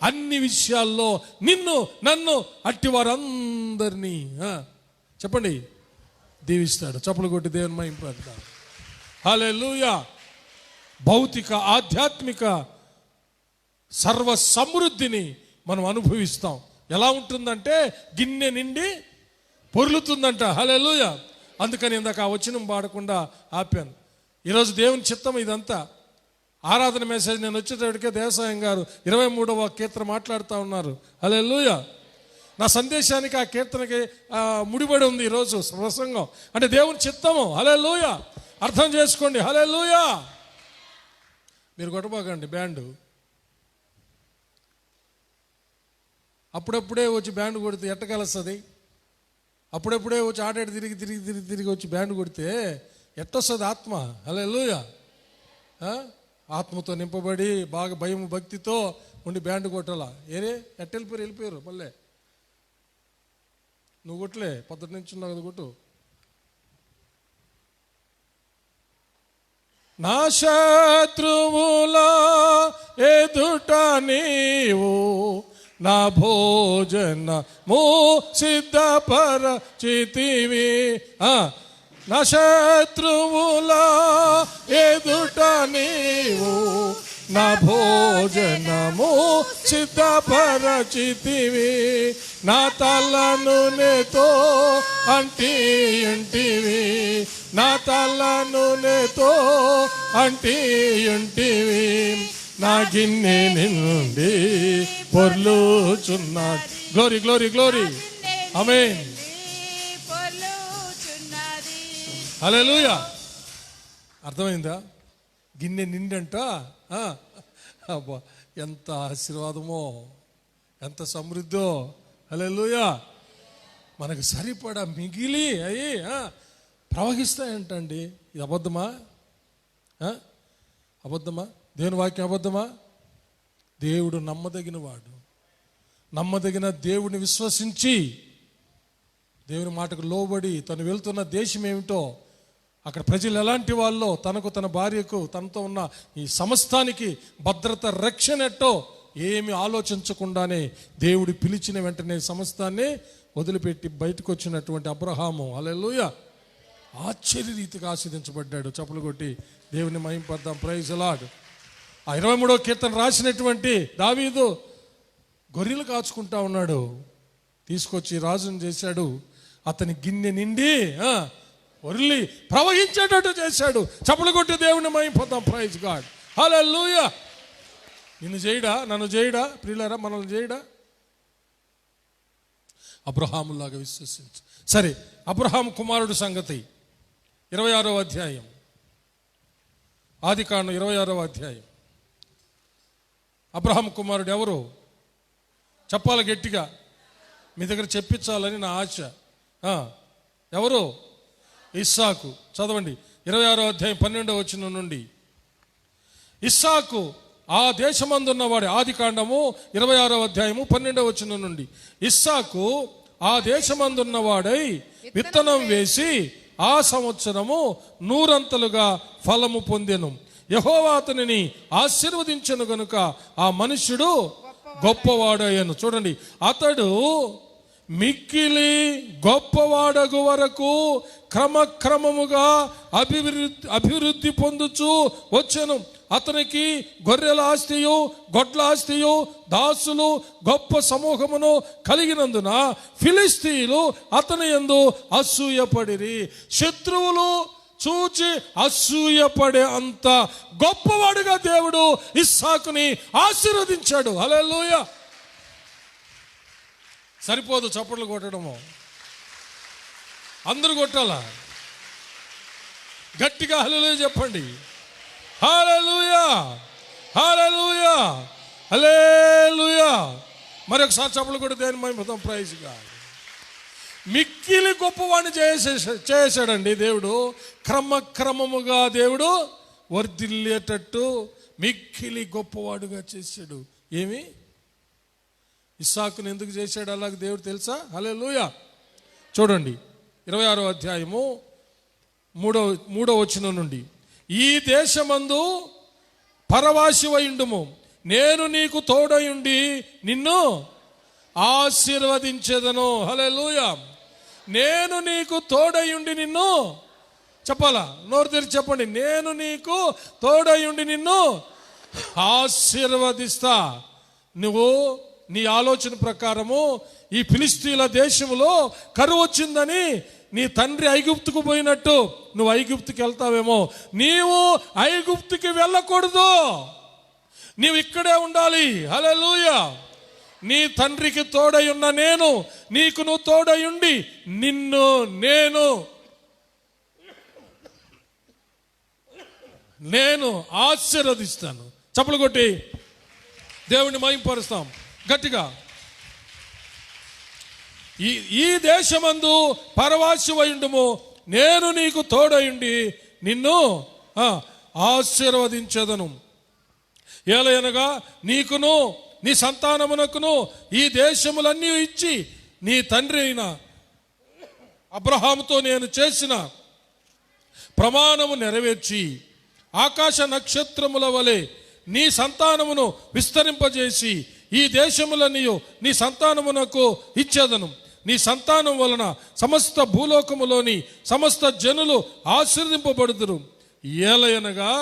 A: అన్ని విషయాల్లో నిన్ను నన్ను అట్టి వారందరినీ చెప్పండి దీవిస్తాడు. చప్పలు కొట్టి దేవుని మహిమ పడతాడు. హల్లెలూయా. భౌతిక ఆధ్యాత్మిక సర్వ సమృద్ధిని మనం అనుభవిస్తాం. ఎలా ఉంటుందంటే గిన్నె నిండి పొర్లుతుందంట. హల్లెలూయా. అందుకని ఇందాక ఆ వచనం పాడకుండా ఆపాను. ఈరోజు దేవుని చిత్తం ఇదంతా. ఆరాధన మెసేజ్ నేను వచ్చేటప్పటికే దేవసాయం గారు 23వ కీర్తన మాట్లాడుతూ ఉన్నారు. హల్లెలూయా. నా సందేశానికి ఆ కీర్తనకి ముడిపడి ఉంది ఈరోజు ప్రసంగం. అంటే దేవుని చిత్తము. హల్లెలూయా. అర్థం చేసుకోండి. హల్లెలూయా. మీరు కొట్టబాకండి బ్యాండు. అప్పుడప్పుడే వచ్చి బ్యాండ్ కొడితే ఎట్టగలుస్తుంది? అప్పుడప్పుడే వచ్చి ఆటాడి తిరిగి వచ్చి బ్యాండ్ కొడితే ఎట్టొస్తుంది ఆత్మ? హల్లెలూయా. ఆత్మతో నింపబడి బాగా భయం భక్తితో ఉండి బ్యాండ్ కొట్టాలా. వెళ్ళిపోయారు మళ్ళీ. నువ్వు కొట్టలే, పొద్దుటి నుంచి ఉన్నావు కదా, కొట్టు. నా శత్రువులా నీవు నా భోజనము సిద్ధపరచితివి. నా శత్రువుల ఎదుట నీవు నా భోజనము సిద్ధపరచితివి. నా తల నూనెతో అంటియుంటివి, నా తల నూనెతో అంటియుంటివి. నా గిన్నె నిండి పొర్లుచున్నది. గ్లోరీ గ్లోరీ గ్లోరీ, ఆమేన్, హల్లెలూయా. అర్థమైందా? గిన్నె నిండంట. అబ్బా, ఎంత ఆశీర్వాదమో, ఎంత సమృద్ధో. హల్లెలూయా. మనకు సరిపడా మిగిలి అయ్యి ప్రవహిస్తాయంటండి. ఇది అబద్ధమా? అబద్ధమా? దేవుని వాక్యం అబద్ధమా? దేవుడు నమ్మదగిన వాడు. నమ్మదగిన దేవుడిని విశ్వసించి దేవుని మాటకు లోబడి తను వెళ్తున్న దేశం ఏమిటో, అక్కడ ప్రజలు ఎలాంటి వాళ్ళో, తనకు తన భార్యకు తనతో ఉన్న ఈ సమస్తానికి భద్రత రక్షణ ఎట్టో ఏమి ఆలోచించకుండానే దేవుడు పిలిచిన వెంటనే సమస్తాన్ని వదిలిపెట్టి బయటకు వచ్చినటువంటి అబ్రహాము, హల్లెలూయా, ఆశ్చర్యరీతిగా ఆశీర్వదించబడ్డాడు. చప్పలు కొట్టి దేవుని మహింపడదాం. Praise the lord. ఆ 23వ కీర్తన రాసినటువంటి దావీదు గొర్రెలు కాచుకుంటా ఉన్నాడు. తీసుకొచ్చి రాజును చేశాడు. అతని గిన్నె నిండి ఒర్లి ప్రవహించేటట్టు చేశాడు. చప్పలు కొట్టి దేవుని మహింపడదాం. Praise God. హల్లెలూయా. నిన్ను చేయడా, నన్ను చేయడా, ప్రియులారా, మనల్ని చేయడా? అబ్రహాములాగా విశ్వసించు. సరే, అబ్రహాం కుమారుడు సంగతి 26వ అధ్యాయం, ఆదికాండం 26వ అధ్యాయం. అబ్రహాం కుమారుడు ఎవరు చెప్పాలి గట్టిగా, మీ దగ్గర చెప్పించాలని నా ఆశ. ఎవరు? ఇస్సాకు. చదవండి 26వ అధ్యాయం 12వ వచనం నుండి. ఇస్సాకు ఆ దేశమందున్నవాడే. ఆదికాండము 26వ అధ్యాయము 12వ వచనం నుండి. ఇస్సాకు ఆ దేశమందున్నవాడై విత్తనం వేసి ఆ సంవత్సరము 100 ఫలము పొందెను. యెహోవా అతనిని ఆశీర్వదించెను గనుక ఆ మనుష్యుడు గొప్పవాడయ్యను. చూడండి, అతడు మిక్కిలి గొప్పవాడగు వరకు క్రమక్రమముగా అభివృద్ధి పొందుచు వచ్చెను. అతనికి గొర్రెల ఆస్తియు గొడ్ల ఆస్తియు దాసులు గొప్ప సమూహమును కలిగినందున ఫిలిస్తీయులు అతని యందు అసూయపడిరి. శత్రువులు చూచి అసూయపడే అంత గొప్పవాడుగా దేవుడు ఇస్సాకుని ఆశీర్వదించాడు. హల్లెలూయా. సరిపోదు చప్పట్లు కొట్టడము, అందరూ కొట్టాలా? గట్టిగా హల్లెలూయా చెప్పండి. హల్లెలూయా, హల్లెలూయా, హల్లెలూయా. మరొకసారి చప్పట్లు కొట్టి దేని మహిమ. Praise God. మిక్కిలి గొప్పవాడిని చేశాడండి దేవుడు. క్రమక్రమముగా దేవుడు వర్ధిల్లేటట్టు మిక్కిలి గొప్పవాడుగా చేశాడు. ఏమి? ఇస్సాకుని ఎందుకు చేశాడు అలాగే దేవుడు తెలుసా? హల్లెలూయా. చూడండి 26వ అధ్యాయము 3వ వచనం నుండి. ఈ దేశమందు పరవాసివయుండుము, నేను నీకు తోడయుండి నిన్ను ఆశీర్వదించెదను. హల్లెలూయా. నేను నీకు తోడయుండి నిన్ను, చెప్పాలా? నోరు తెరిచి చెప్పండి. నేను నీకు తోడయుండి నిన్ను ఆశీర్వదిస్తా. నువ్వు నీ ఆలోచన ప్రకారము ఈ ఫిలిస్తీన్ల దేశంలో కరువు వచ్చిందని నీ తండ్రి ఐగుప్తుకు పోయినట్టు నువ్వు ఐగుప్తుకి వెళ్తావేమో. నీవు ఐగుప్తుకి వెళ్ళకూడదు, నీవు ఇక్కడే ఉండాలి. హల్లెలూయా. నీ తండ్రికి తోడై ఉన్న నేను నీకు నువ్వు తోడయుండి నిన్ను నేను ఆశీర్వదిస్తాను. చప్పలు కొట్టి దేవుణ్ణి మహిమపరుస్తాం గట్టిగా. ఈ దేశమందు పరవాసివయుండుము, నేను నీకు తోడయుండి నిన్ను ఆశీర్వదించెదను. ఏలయనగా నీకును నీ సంతానమునకును ఈ దేశములన్నీ ఇచ్చి నీ తండ్రి అయిన అబ్రహాముతో నేను చేసిన ప్రమాణము నెరవేర్చి ఆకాశ నక్షత్రముల వలె నీ సంతానమును విస్తరింపజేసి ఈ దేశములనియు నీ సంతానమునకు ఇచ్చేదను. నీ సంతానం వలన సమస్త భూలోకములోని సమస్త జనులు ఆశీర్వదింపబడుదురు. ఏలయనగా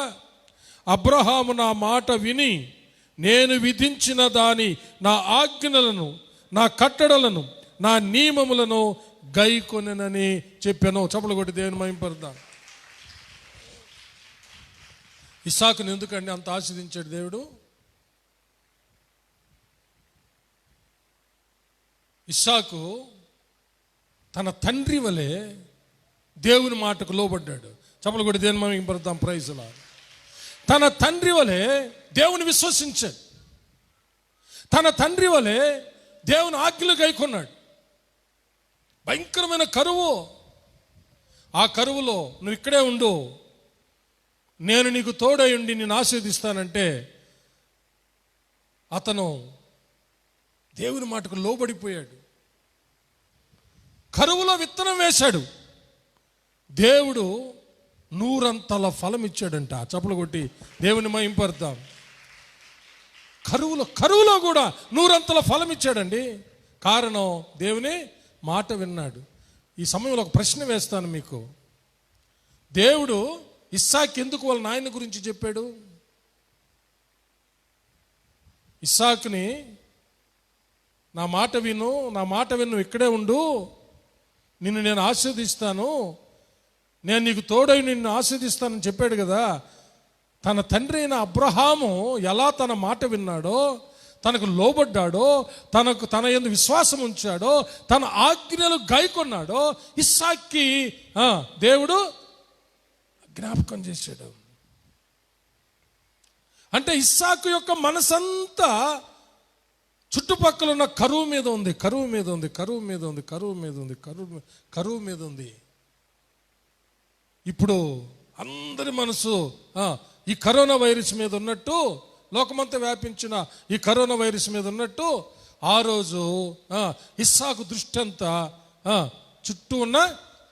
A: అబ్రహాము నా మాట విని నేను విధించిన దాని నా ఆజ్ఞలను, నా కట్టడలను, నా నియమములను గైకొనెనని చెప్పాను. చప్పలు కొట్టి దేవుని మహిమపడదాం. ఇస్సాకును ఎందుకండి అంత ఆశీర్వదించాడు దేవుడు? ఇస్సాకు తన తండ్రి వలె దేవుని మాటకు లోబడ్డాడు. చప్పలు కొట్టి దేవుని మహిమపడదాం. Praise lord. తన తండ్రి వలె దేవుని విశ్వసించాడు. తన తండ్రి వలె దేవుని ఆజ్ఞలు గైకొన్నాడు. భయంకరమైన కరువు. ఆ కరువులో నువ్వు ఇక్కడే ఉండు, నేను నీకు తోడై ఉండి నేను ఆశీర్వదిస్తానంటే అతను దేవుని మాటకు లోబడిపోయాడు. కరువులో విత్తనం వేశాడు, దేవుడు 100 ఫలం ఇచ్చాడంట. చప్పలు కొట్టి దేవుని మహింపడతాం. కరువులో కూడా 100 ఫలం ఇచ్చాడండి. కారణం దేవుని మాట విన్నాడు. ఈ సమయంలో ఒక ప్రశ్న వేస్తాను మీకు. దేవుడు ఇస్సాకు ఎందుకు వాళ్ళ నాయన గురించి చెప్పాడు? ఇస్సాకుని నా మాట విను, ఇక్కడే ఉండు, నిన్ను నేను ఆశీర్వదిస్తాను, నేను నీకు తోడై నిన్ను ఆశీర్వదిస్తానని చెప్పాడు కదా. తన తండ్రి అయిన అబ్రహాము ఎలా తన మాట విన్నాడో, తనకు లోబడ్డాడో, తన యందు విశ్వాసం ఉంచాడో, తన ఆజ్ఞలు గైకొన్నాడో ఇస్సాక్కి దేవుడు జ్ఞాపకం చేశాడు. అంటే ఇస్సాకు యొక్క మనసంతా చుట్టుపక్కల ఉన్న కరువు మీద ఉంది. ఇప్పుడు అందరి మనసు ఈ కరోనా వైరస్ మీద ఉన్నట్టు, లోకమంతా వ్యాపించిన ఈ కరోనా వైరస్ మీద ఉన్నట్టు, ఆ రోజు ఇస్సాకు దృష్టి అంతా చుట్టూ ఉన్న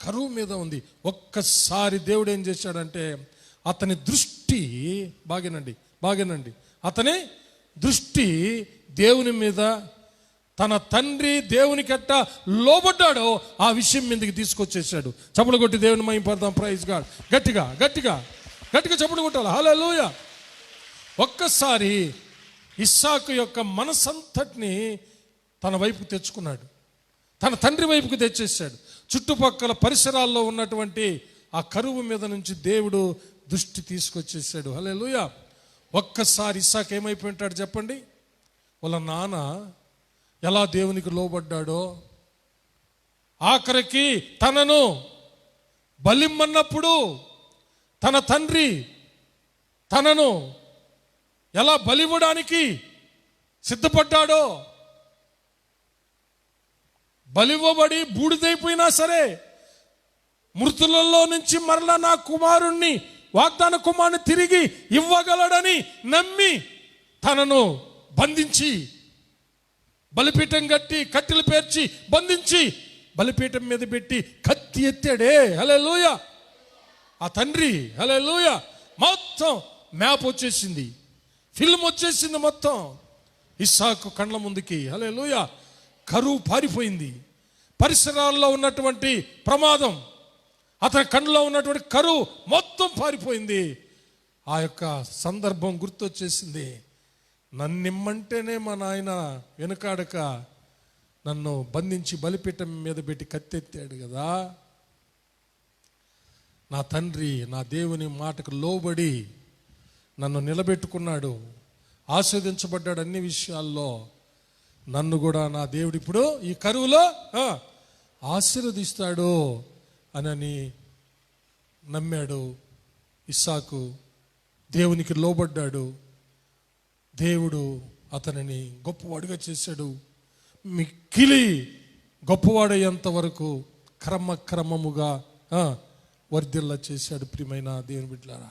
A: కరువు మీద ఉంది. ఒక్కసారి దేవుడు ఏం చేశాడంటే అతని దృష్టి బాగేనండి అతని దృష్టి దేవుని మీద, తన తండ్రి దేవునికి ఎట్ట లోబడ్డాడో ఆ విషయం మీదకి తీసుకొచ్చేసాడు. చప్పలు కొట్టి దేవుని మహిమపడదాం. Praise God. గట్టిగా చప్పలు కొట్టాలి. హల్లెలూయా. ఒక్కసారి ఇస్సాకు యొక్క మనసంతటిని తన వైపుకు తెచ్చుకున్నాడు, తన తండ్రి వైపుకు తెచ్చేసాడు. చుట్టుపక్కల పరిసరాల్లో ఉన్నటువంటి ఆ కరువు మీద నుంచి దేవుడు దృష్టి తీసుకొచ్చేసాడు. హల్లెలూయా. ఒక్కసారి ఇస్సాకు ఏమైపోయి ఉంటాడు చెప్పండి? వాళ్ళ నాన్న ఎలా దేవునికి లోబడ్డాడో, ఆఖరికి తనను బలిమ్మన్నప్పుడు తన తండ్రి తనను ఎలా బలివ్వడానికి సిద్ధపడ్డాడో, బలివ్వబడి బూడిదైపోయినా సరే మృతులలో నుంచి మరలా నా కుమారుణ్ణి, వాగ్దాన కుమారుని తిరిగి ఇవ్వగలడని నమ్మి తనను బంధించి బలిపీఠం కట్టి కట్టెలు పేర్చి బంధించి బలిపీఠం మీద పెట్టి కత్తి ఎత్తాడే. హల్లెలూయా. ఆ తండ్రి హల్లెలూయా మొత్తం మ్యాప్ వచ్చేసింది, ఫిల్మ్ వచ్చేసింది మొత్తం ఇస్సాకు కండ్ల ముందుకి. హల్లెలూయా. కరువు పారిపోయింది, పరిసరాల్లో ఉన్నటువంటి ప్రమాదం, అతని కండ్లో ఉన్నటువంటి కరువు మొత్తం పారిపోయింది. ఆ యొక్క సందర్భం గుర్తొచ్చేసింది. నన్నిమ్మంటేనే మా నాయన వెనుకాడక నన్ను బంధించి బలిపీఠం మీద పెట్టి కత్తెత్తాడు కదా. నా తండ్రి నా దేవుని మాటకు లోబడి నన్ను నిలబెట్టుకున్నాడు, ఆస్వాదించబడ్డాడు అన్ని విషయాల్లో. నన్ను కూడా నా దేవుడు ఇప్పుడు ఈ కరువులో ఆశీర్వదిస్తాడు అని నమ్మాడు ఇస్సాకు. దేవునికి లోబడ్డాడు, దేవుడు అతనిని గొప్పవాడుగా చేశాడు. మిక్కిలి గొప్పవాడయ్యేంత వరకు క్రమముగా వర్ధిల్ల చేశాడు. ప్రియమైన దేవుని బిడ్డలారా,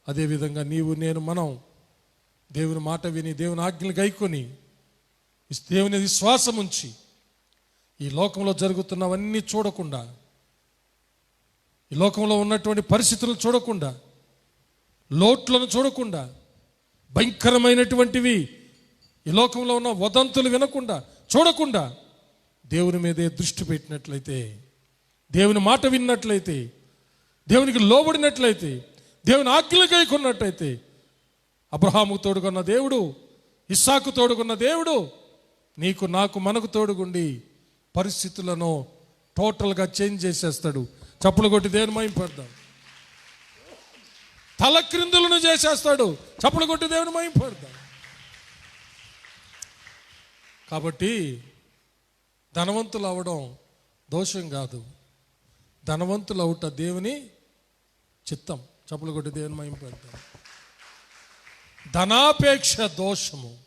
A: అదేవిధంగా నీవు నేను మనం దేవుని మాట విని దేవుని ఆజ్ఞలు గైకొని దేవుని విశ్వాసం ఉంచి ఈ లోకంలో జరుగుతున్నవన్నీ చూడకుండా, ఈ లోకంలో ఉన్నటువంటి పరిస్థితులను చూడకుండా, లోట్లను చూడకుండా భయంకరమైనటువంటివి ఈ లోకంలో ఉన్న వదంతులు వినకుండా చూడకుండా దేవుని మీదే దృష్టి పెట్టినట్లయితే, దేవుని మాట విన్నట్లయితే, దేవునికి లోబడినట్లయితే, దేవుని ఆజ్ఞలు గైకొన్నట్లయితే, అబ్రహాముకు తోడుకున్న దేవుడు, ఇస్సాకు తోడుకున్న దేవుడు నీకు నాకు మనకు తోడుగుండి పరిస్థితులను టోటల్గా చేంజ్ చేసేస్తాడు. చప్పులు కొట్టి దేవుని మహింపడదాం. తల క్రిందులను చేసేస్తాడు. చప్పులు కొట్టి దేవుని మహింపడదాం. కాబట్టి ధనవంతులు అవడం దోషం కాదు, ధనవంతులు అవుట దేవుని చిత్తం. చప్పులు కొట్టి దేవుని మహింపడదాం. ధనాపేక్ష దోషము,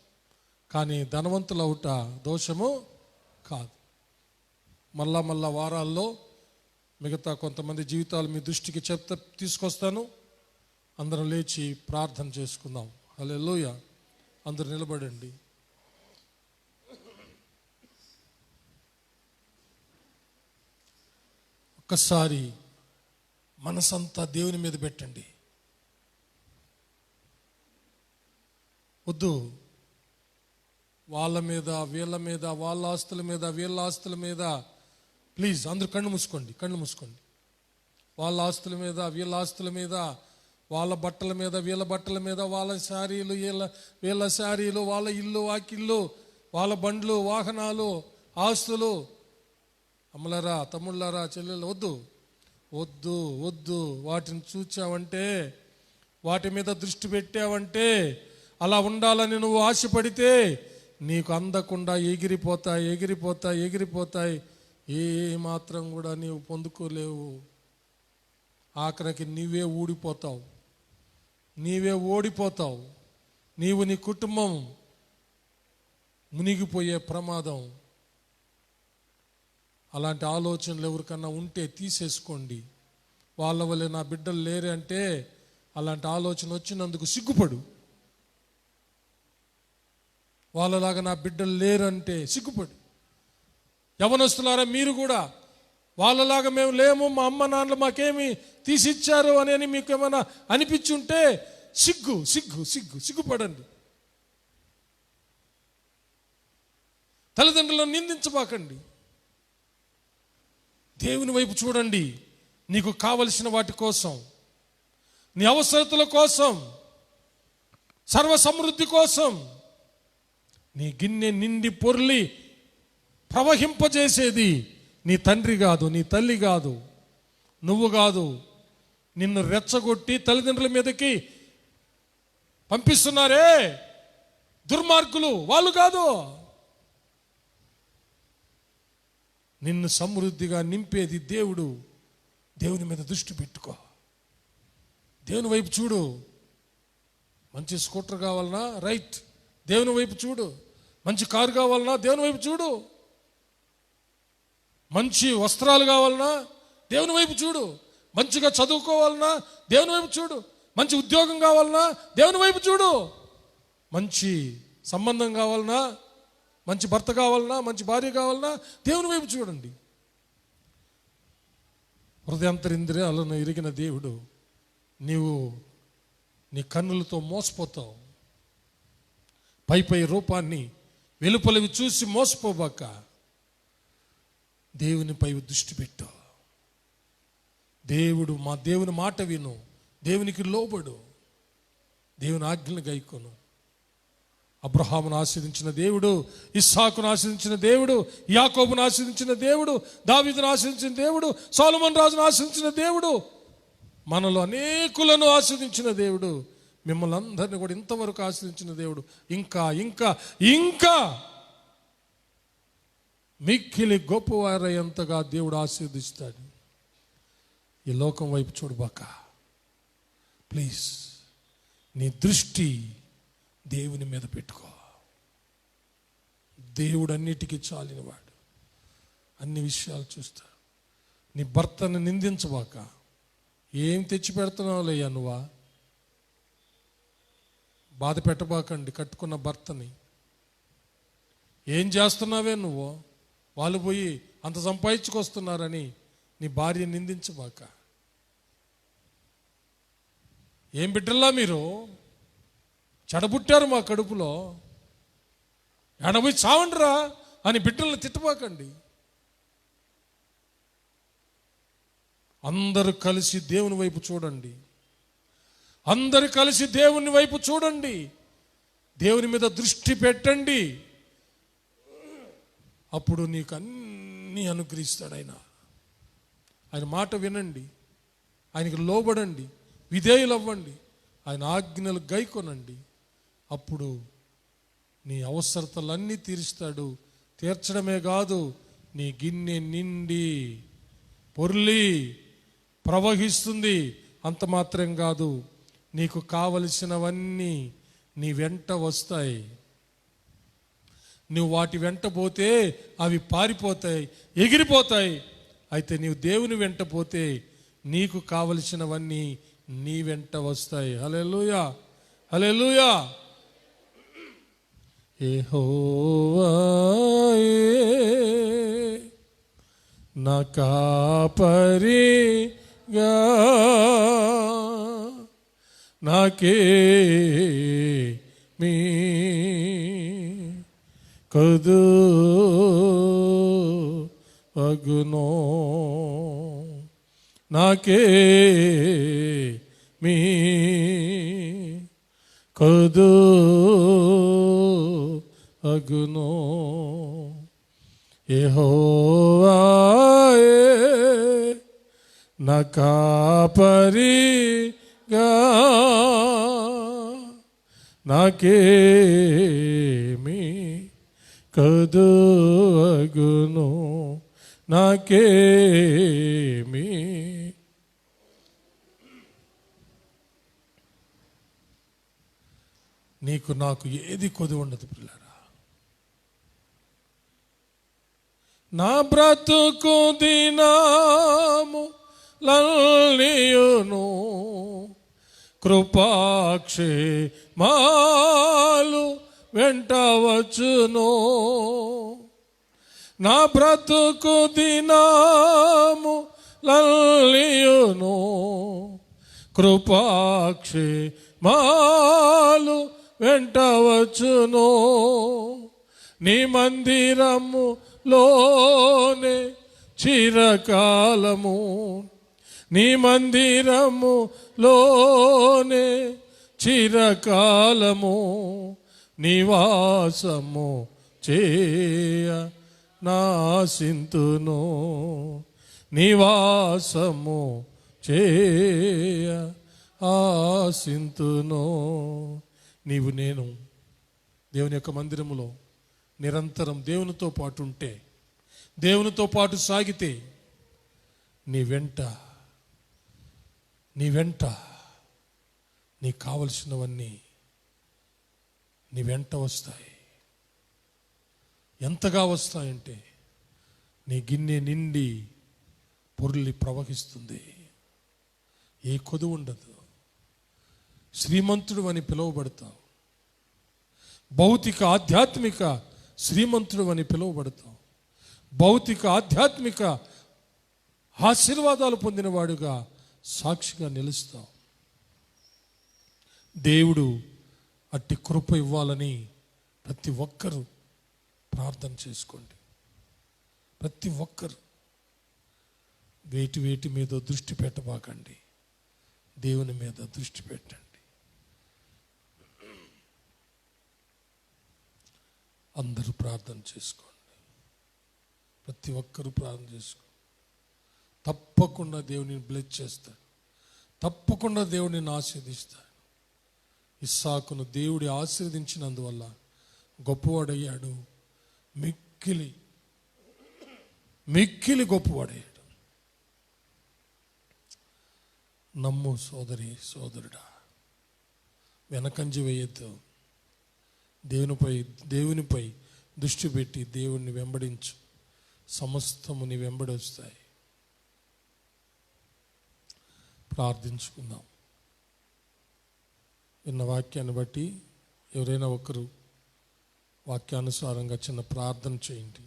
A: కానీ ధనవంతులు అవుట దోషము కాదు. మళ్ళా వారాల్లో మిగతా కొంతమంది జీవితాలు మీ దృష్టికి తీసుకొస్తాను. అందరం లేచి ప్రార్థన చేసుకుందాం. హల్లెలూయా. అందరూ నిలబడండి. ఒక్కసారి మనసంతా దేవుని మీద పెట్టండి. వద్దు వాళ్ళ మీద వీళ్ళ మీద, వాళ్ళ ఆస్తుల మీద వీళ్ళ ఆస్తుల మీద. ప్లీజ్ అందరూ కళ్ళు మూసుకోండి. వాళ్ళ ఆస్తుల మీద వీళ్ళ ఆస్తుల మీద, వాళ్ళ బట్టల మీద వీళ్ళ బట్టల మీద, వాళ్ళ శారీలు వీళ్ళ శారీలు, వాళ్ళ ఇల్లు వాకిళ్ళు, వాళ్ళ బండ్లు వాహనాలు ఆస్తులు. అమ్మలారా, తమ్ముళ్ళారా, చెల్లెలు, వద్దు. వాటిని చూచావంటే, వాటి మీద దృష్టి పెట్టావంటే, అలా ఉండాలని నువ్వు ఆశపడితే నీకు అందకుండా ఎగిరిపోతాయి. ఏ మాత్రం కూడా నీవు పొందుకోలేవు. ఆఖరికి నీవే ఓడిపోతావు. నీవు నీ కుటుంబం మునిగిపోయే ప్రమాదం. అలాంటి ఆలోచనలు ఎవరికన్నా ఉంటే తీసేసుకోండి. వాళ్ళ వల్లే నా బిడ్డలు లేరే అంటే అలాంటి ఆలోచన వచ్చినందుకు సిగ్గుపడు. వాళ్ళలాగా నా బిడ్డలు లేరు అంటే సిగ్గుపడు. యవనస్తులారా, మీరు కూడా వాళ్ళలాగా మేము లేము, మా అమ్మ నాన్నలు మాకేమి తీసిచ్చారు అని మీకు ఏమైనా అనిపించుంటే సిగ్గుపడండి. తల్లిదండ్రులను నిందించబాకండి. దేవుని వైపు చూడండి. నీకు కావలసిన వాటి కోసం, నీ అవసరతల కోసం, సర్వ సమృద్ధి కోసం నీ గిన్నె నిండి పొర్లి ప్రవహింపజేసేది నీ తండ్రి కాదు, నీ తల్లి కాదు, నువ్వు కాదు. నిన్ను రెచ్చగొట్టి తల్లిదండ్రుల మీదకి పంపిస్తున్నారే దుర్మార్గులు, వాళ్ళు కాదు. నిన్ను సమృద్ధిగా నింపేది దేవుడు. దేవుని మీద దృష్టి పెట్టుకో. దేవుని వైపు చూడు. మంచి స్కూటర్ కావాలన్నా రైట్, దేవుని వైపు చూడు. మంచి కారు కావాలన్నా దేవుని వైపు చూడు. మంచి వస్త్రాలు కావాలన్నా దేవుని వైపు చూడు. మంచిగా చదువుకోవాలన్నా దేవుని వైపు చూడు. మంచి ఉద్యోగం కావాలన్నా దేవుని వైపు చూడు. మంచి సంబంధం కావాలన్నా, మంచి భర్త కావాలన్నా, మంచి భార్య కావాలన్నా దేవుని వైపు చూడండి. హృదయాంతరింద్రియాలను ఎరిగిన దేవుడు, నీవు నీ కన్నులతో మోసపోతావు. పై రూపాన్ని వెలుపలవి చూసి మోసపోబాక దేవునిపై దృష్టి పెట్టు. దేవుని మాట విను. దేవునికి లోబడు. దేవుని ఆజ్ఞలు గైకొను. అబ్రహామును ఆశీర్వదించిన దేవుడు, ఇస్సాకును ఆశీర్వదించిన దేవుడు, యాకోబును ఆశీర్వదించిన దేవుడు, దావీదును ఆశీర్వదించిన దేవుడు, సొలొమోను రాజును ఆశీర్వదించిన దేవుడు, మనలో అనేకులను ఆశీర్వదించిన దేవుడు, మిమ్మల్ని అందరినీ కూడా ఇంతవరకు ఆశీర్వదించిన దేవుడు ఇంకా ఇంకా ఇంకా మిక్కిలి గొప్పవారయ్యేంతగా దేవుడు ఆశీర్వదిస్తాడు. ఈ లోకం వైపు చూడబాక. ప్లీజ్ నీ దృష్టి దేవుని మీద పెట్టుకో. దేవుడు అన్నిటికీ చాలినవాడు, అన్ని విషయాలు చూస్తాడు. నీ భర్తను నిందించబాక. ఏం తెచ్చి పెడుతున్నావులయ్యా నువ్వా? బాధ పెట్టబాకండి కట్టుకున్న భర్తని. ఏం చేస్తున్నావే నువ్వు? వాళ్ళు పోయి అంత సంపాదించుకొస్తున్నారని నీ భార్య నిందించబాక. ఏం బిడ్డల్లా మీరు చెడబుట్టారు మా కడుపులో, ఎడబోయి చావండిరా అని బిడ్డలను తిట్టబాకండి. అందరూ కలిసి దేవుని వైపు చూడండి. అందరూ కలిసి దేవుని వైపు చూడండి. దేవుని మీద దృష్టి పెట్టండి. అప్పుడు నీకు అన్నీ అనుగ్రహిస్తాడు ఆయన. ఆయన మాట వినండి, ఆయనకి లోబడండి, విధేయులు అవ్వండి, ఆయన ఆజ్ఞలు గైకొనండి. అప్పుడు నీ అవసరతలన్నీ తీరుస్తాడు. తీర్చడమే కాదు, నీ గిన్నె నిండి పొర్లి ప్రవహిస్తుంది. అంత మాత్రం కాదు, నీకు కావలసినవన్నీ నీ వెంట వస్తాయి. నువ్వు వాటి వెంట పోతే అవి పారిపోతాయి, ఎగిరిపోతాయి. అయితే నీవు దేవుని వెంట పోతే నీకు కావలసినవన్నీ నీ వెంట వస్తాయి. హల్లెలూయా, హల్లెలూయా. యెహోవాయే నా కాపరిగా నాకేమీ కదు అగునో, నాకేమీ కదు అగునో. యెహోవాయే నా కాపరిగా నాకేమీ కదు అగునో, నాకేమీ. నీకు నాకు ఏది కొద్ది ఉండదు పిల్లరా. నా బ్రతుకు దినము లల్లియును కృపాక్షేమాలు వెంట వచ్చును. నా బ్రతుకు దినము లల్లియును కృపాక్షేమాలు వెంట వచ్చును. నీ మందిరములోనే చిరకాలము, నీ మందిరములోనే చిరకాలము నివాసము చేయ నాసింతును, నివాసము చేయ ఆసింతును. నీవు నేను దేవుని యొక్క మందిరములో నిరంతరం దేవునితో పాటు ఉంటే, దేవునితో పాటు సాగితే నీ వెంట నీకు కావలసినవన్నీ నీ వెంట వస్తాయి. ఎంతగా వస్తాయంటే నీ గిన్నె నిండి పొర్లి ప్రవహిస్తుంది. ఏ కొదువు ఉండదు. శ్రీమంతుడు అని పిలువబడతావు. భౌతిక ఆధ్యాత్మిక శ్రీమంతుడు అని పిలువబడతావు. భౌతిక ఆధ్యాత్మిక ఆశీర్వాదాలు పొందినవాడుగా సాక్షిగా నిలుస్తావు. దేవుడు అట్టి కృప ఇవ్వాలని ప్రతి ఒక్కరూ ప్రార్థన చేసుకోండి. ప్రతి ఒక్కరు వేటి మీద దృష్టి పెట్టబాకండి, దేవుని మీద దృష్టి పెట్టండి. అందరూ ప్రార్థన చేసుకోండి. ప్రతి ఒక్కరూ ప్రార్థన చేసుకోండి. తప్పకుండా దేవుని బ్లెస్ చేస్తాడు. తప్పకుండా దేవుడిని ఆశీర్వదిస్తాడు. ఇస్సాకును దేవుడి ఆశీర్వదించినందువల్ల గొప్పవాడయ్యాడు. మిక్కిలి గొప్పవాడయ్యాడు. నమ్ము సోదరి సోదరుడా, వెనకంజ వేయద్దు. దేవునిపై దృష్టి పెట్టి దేవుణ్ణి వెంబడించు. సమస్తము నీ వెంబడి వస్తాయి. ప్రార్థించుకుందాం. విన్న వాక్యాన్ని బట్టి ఎవరైనా ఒకరు వాక్యానుసారంగా చిన్న ప్రార్థన చేయండి.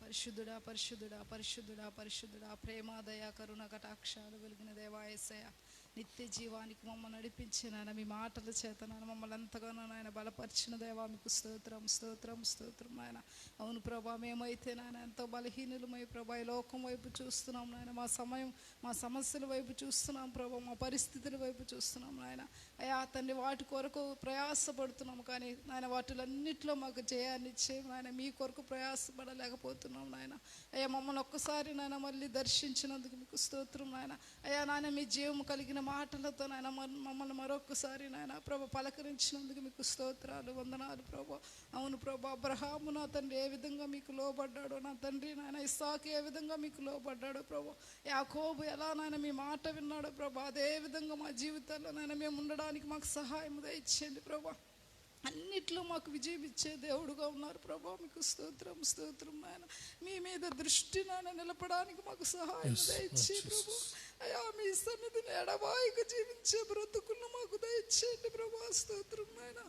B: పరిశుద్ధుడా పరిశుద్ధుడా పరిశుద్ధుడా పరిశుద్ధుడా, ప్రేమ దయ కరుణ కటాక్షాలు వెలిగిన దేవా యేసయ్య,
C: నిత్య జీవానికి మమ్మల్ని నడిపించిన ఆయన మీ మాటల చేత నాయన మమ్మల్ని ఎంతగానో నాయన బలపరిచిన దేవా మీకు స్తోత్రం స్తోత్రం స్తోత్రం నాయన. అవును ప్రభా, మేమైతే నాయన ఎంతో బలహీనులమై ప్రభా ఈ లోకం వైపు చూస్తున్నాం నాయన, మా సమయం మా సమస్యల వైపు చూస్తున్నాం ప్రభా, మా పరిస్థితుల వైపు చూస్తున్నాం నాయన. అయ్యా తండ్రి, వాటి కొరకు ప్రయాసపడుతున్నాం కానీ నాయన వాటిలన్నిటిలో మాకు జయాన్ని ఇచ్చే నాయన మీ కొరకు ప్రయాసపడలేకపోతున్నాం నాయన. అయ్యా మమ్మల్ని ఒక్కసారి నాయన మళ్ళీ దర్శించినందుకు మీకు స్తోత్రం నాయన. అయ్యా నాయన మీ జీవం కలిగిన మాటలతో నాయన మమ్మల్ని మరొకసారి నాయన ప్రభా పలకరించినందుకు మీకు స్తోత్రాలు వందనాలు ప్రభా. అవును ప్రభా, అబ్రహాము నా తండ్రి ఏ విధంగా మీకు లోబడ్డాడో నా తండ్రి నాయన, ఇస్సాకు ఏ విధంగా మీకు లోబడ్డాడో ప్రభా, యాకోబు ఎలా నాయన మీ మాట విన్నాడో ప్రభా, అదే విధంగా మా జీవితాల్లో నాయన మేము ఉండడానికి మాకు సహాయం దయచేయండి ప్రభా. అన్నిట్లో మాకు విజయం ఇచ్చే దేవుడుగా ఉన్నారు ప్రభా, మీకు స్తోత్రం స్తోత్రం నాయన. మీ మీద దృష్టి నాయన నిలపడానికి మాకు సహాయం దయచే ప్రభా. అయ్యా మీ సన్నిధిని ఎడబాయిగా జీవించే బ్రతుకులను మాకు దయచేయండి ప్రభా, స్తోత్రం నాయన.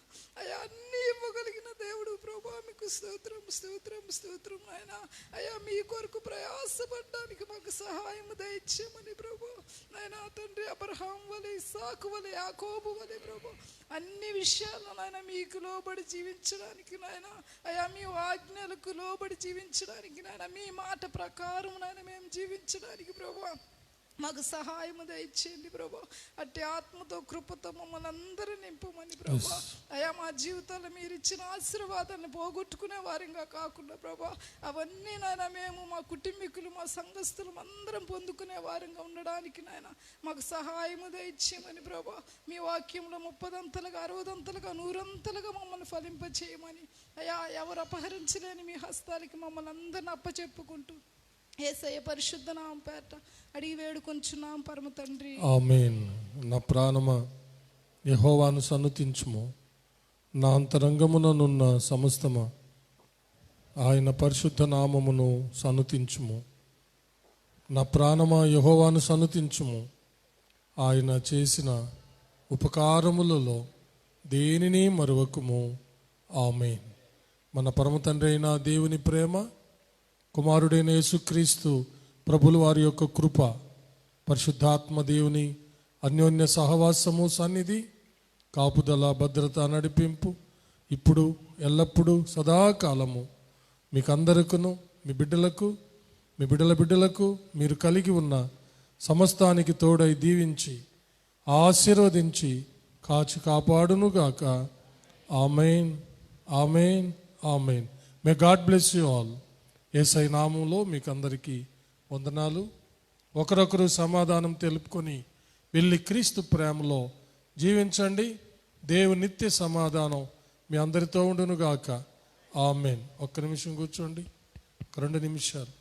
C: అయ్యా అన్నీ ఇవ్వగలిగిన దేవుడు ప్రభా, మీకు స్తోత్రం స్తోత్రం స్తోత్రం నాయన. అయ్యా మీ కొరకు ప్రయాసపడడానికి మాకు సహాయం దయచేయమని ప్రభా నాయన. తండ్రి అబ్రహాం వలె, ఇస్సాకు వలె, యాకోబు వలె ప్రభా అన్ని విషయాల్లో నాయన మీకు లోబడి జీవించడానికి నాయన, అయ్యా మీ ఆజ్ఞలకు లోబడి జీవించడానికి నాయన, మీ మాట ప్రకారం నాయన మేము జీవించడానికి ప్రభా మాకు సహాయం దయచేయండి ప్రభా. అట్టి ఆత్మతో కృపతో మమ్మల్ని అందరూ నింపమని ప్రభా. అయ్యా మా జీవితాల్లో మీరు ఇచ్చిన ఆశీర్వాదాన్ని పోగొట్టుకునే వారంగా కాకుండా ప్రభా అవన్నీ నాయన మేము మా కుటుంబీకులు మా సంఘస్థులు అందరం పొందుకునే వారంగా ఉండడానికి నాయన మాకు సహాయము దయచేయమని ప్రభా. మీ వాక్యంలో 30 60 100 మమ్మల్ని ఫలింపచేయమని అయ్యా ఎవరు అపహరించలేని మీ హస్తాలకి మమ్మల్ని అందరిని అప్పచెప్పుకుంటూ యేసయ్య పరిశుద్ధ నామం పేరట అడిగి వేడుకొంచున్నాం పరమ తండ్రి,
A: ఆమేన్. నా ప్రాణమా యెహోవాను సన్నుతించుము, నా అంతరంగముననున్న సమస్తమా ఆయన పరిశుద్ధ నామమును సన్నుతించుము. నా ప్రాణమా యెహోవాను సన్నుతించుము, ఆయన చేసిన ఉపకారములలో దేనిని మరువకుము. ఆమేన్. మన పరమ తండ్రి అయిన దేవుని ప్రేమ, కుమారుడైన యేసుక్రీస్తు ప్రభులు వారి యొక్క కృప, పరిశుద్ధాత్మ దేవుని అన్యోన్య సహవాసము, సన్నిధి, కాపుదల, భద్రత, నడిపింపు ఇప్పుడు ఎల్లప్పుడూ సదాకాలము మీకందరికను, మీ బిడ్డలకు, మీ బిడ్డల బిడ్డలకు, మీరు కలిగి ఉన్న సమస్తానికి తోడై దీవించి ఆశీర్వదించి కాచి కాపాడునుగాక. ఆమేన్, ఆమేన్, ఆమేన్. May God bless you all. యేసై నామంలో మీకు అందరికీ వందనాలు. ఒకరొకరు సమాధానం తెలుపుకొని వెళ్ళి క్రీస్తు ప్రేమలో జీవించండి. దేవుని నిత్య సమాధానం మీ అందరితో ఉండునుగాక. ఆమేన్. ఒక్క నిమిషం కూర్చోండి, 2 నిమిషాలు.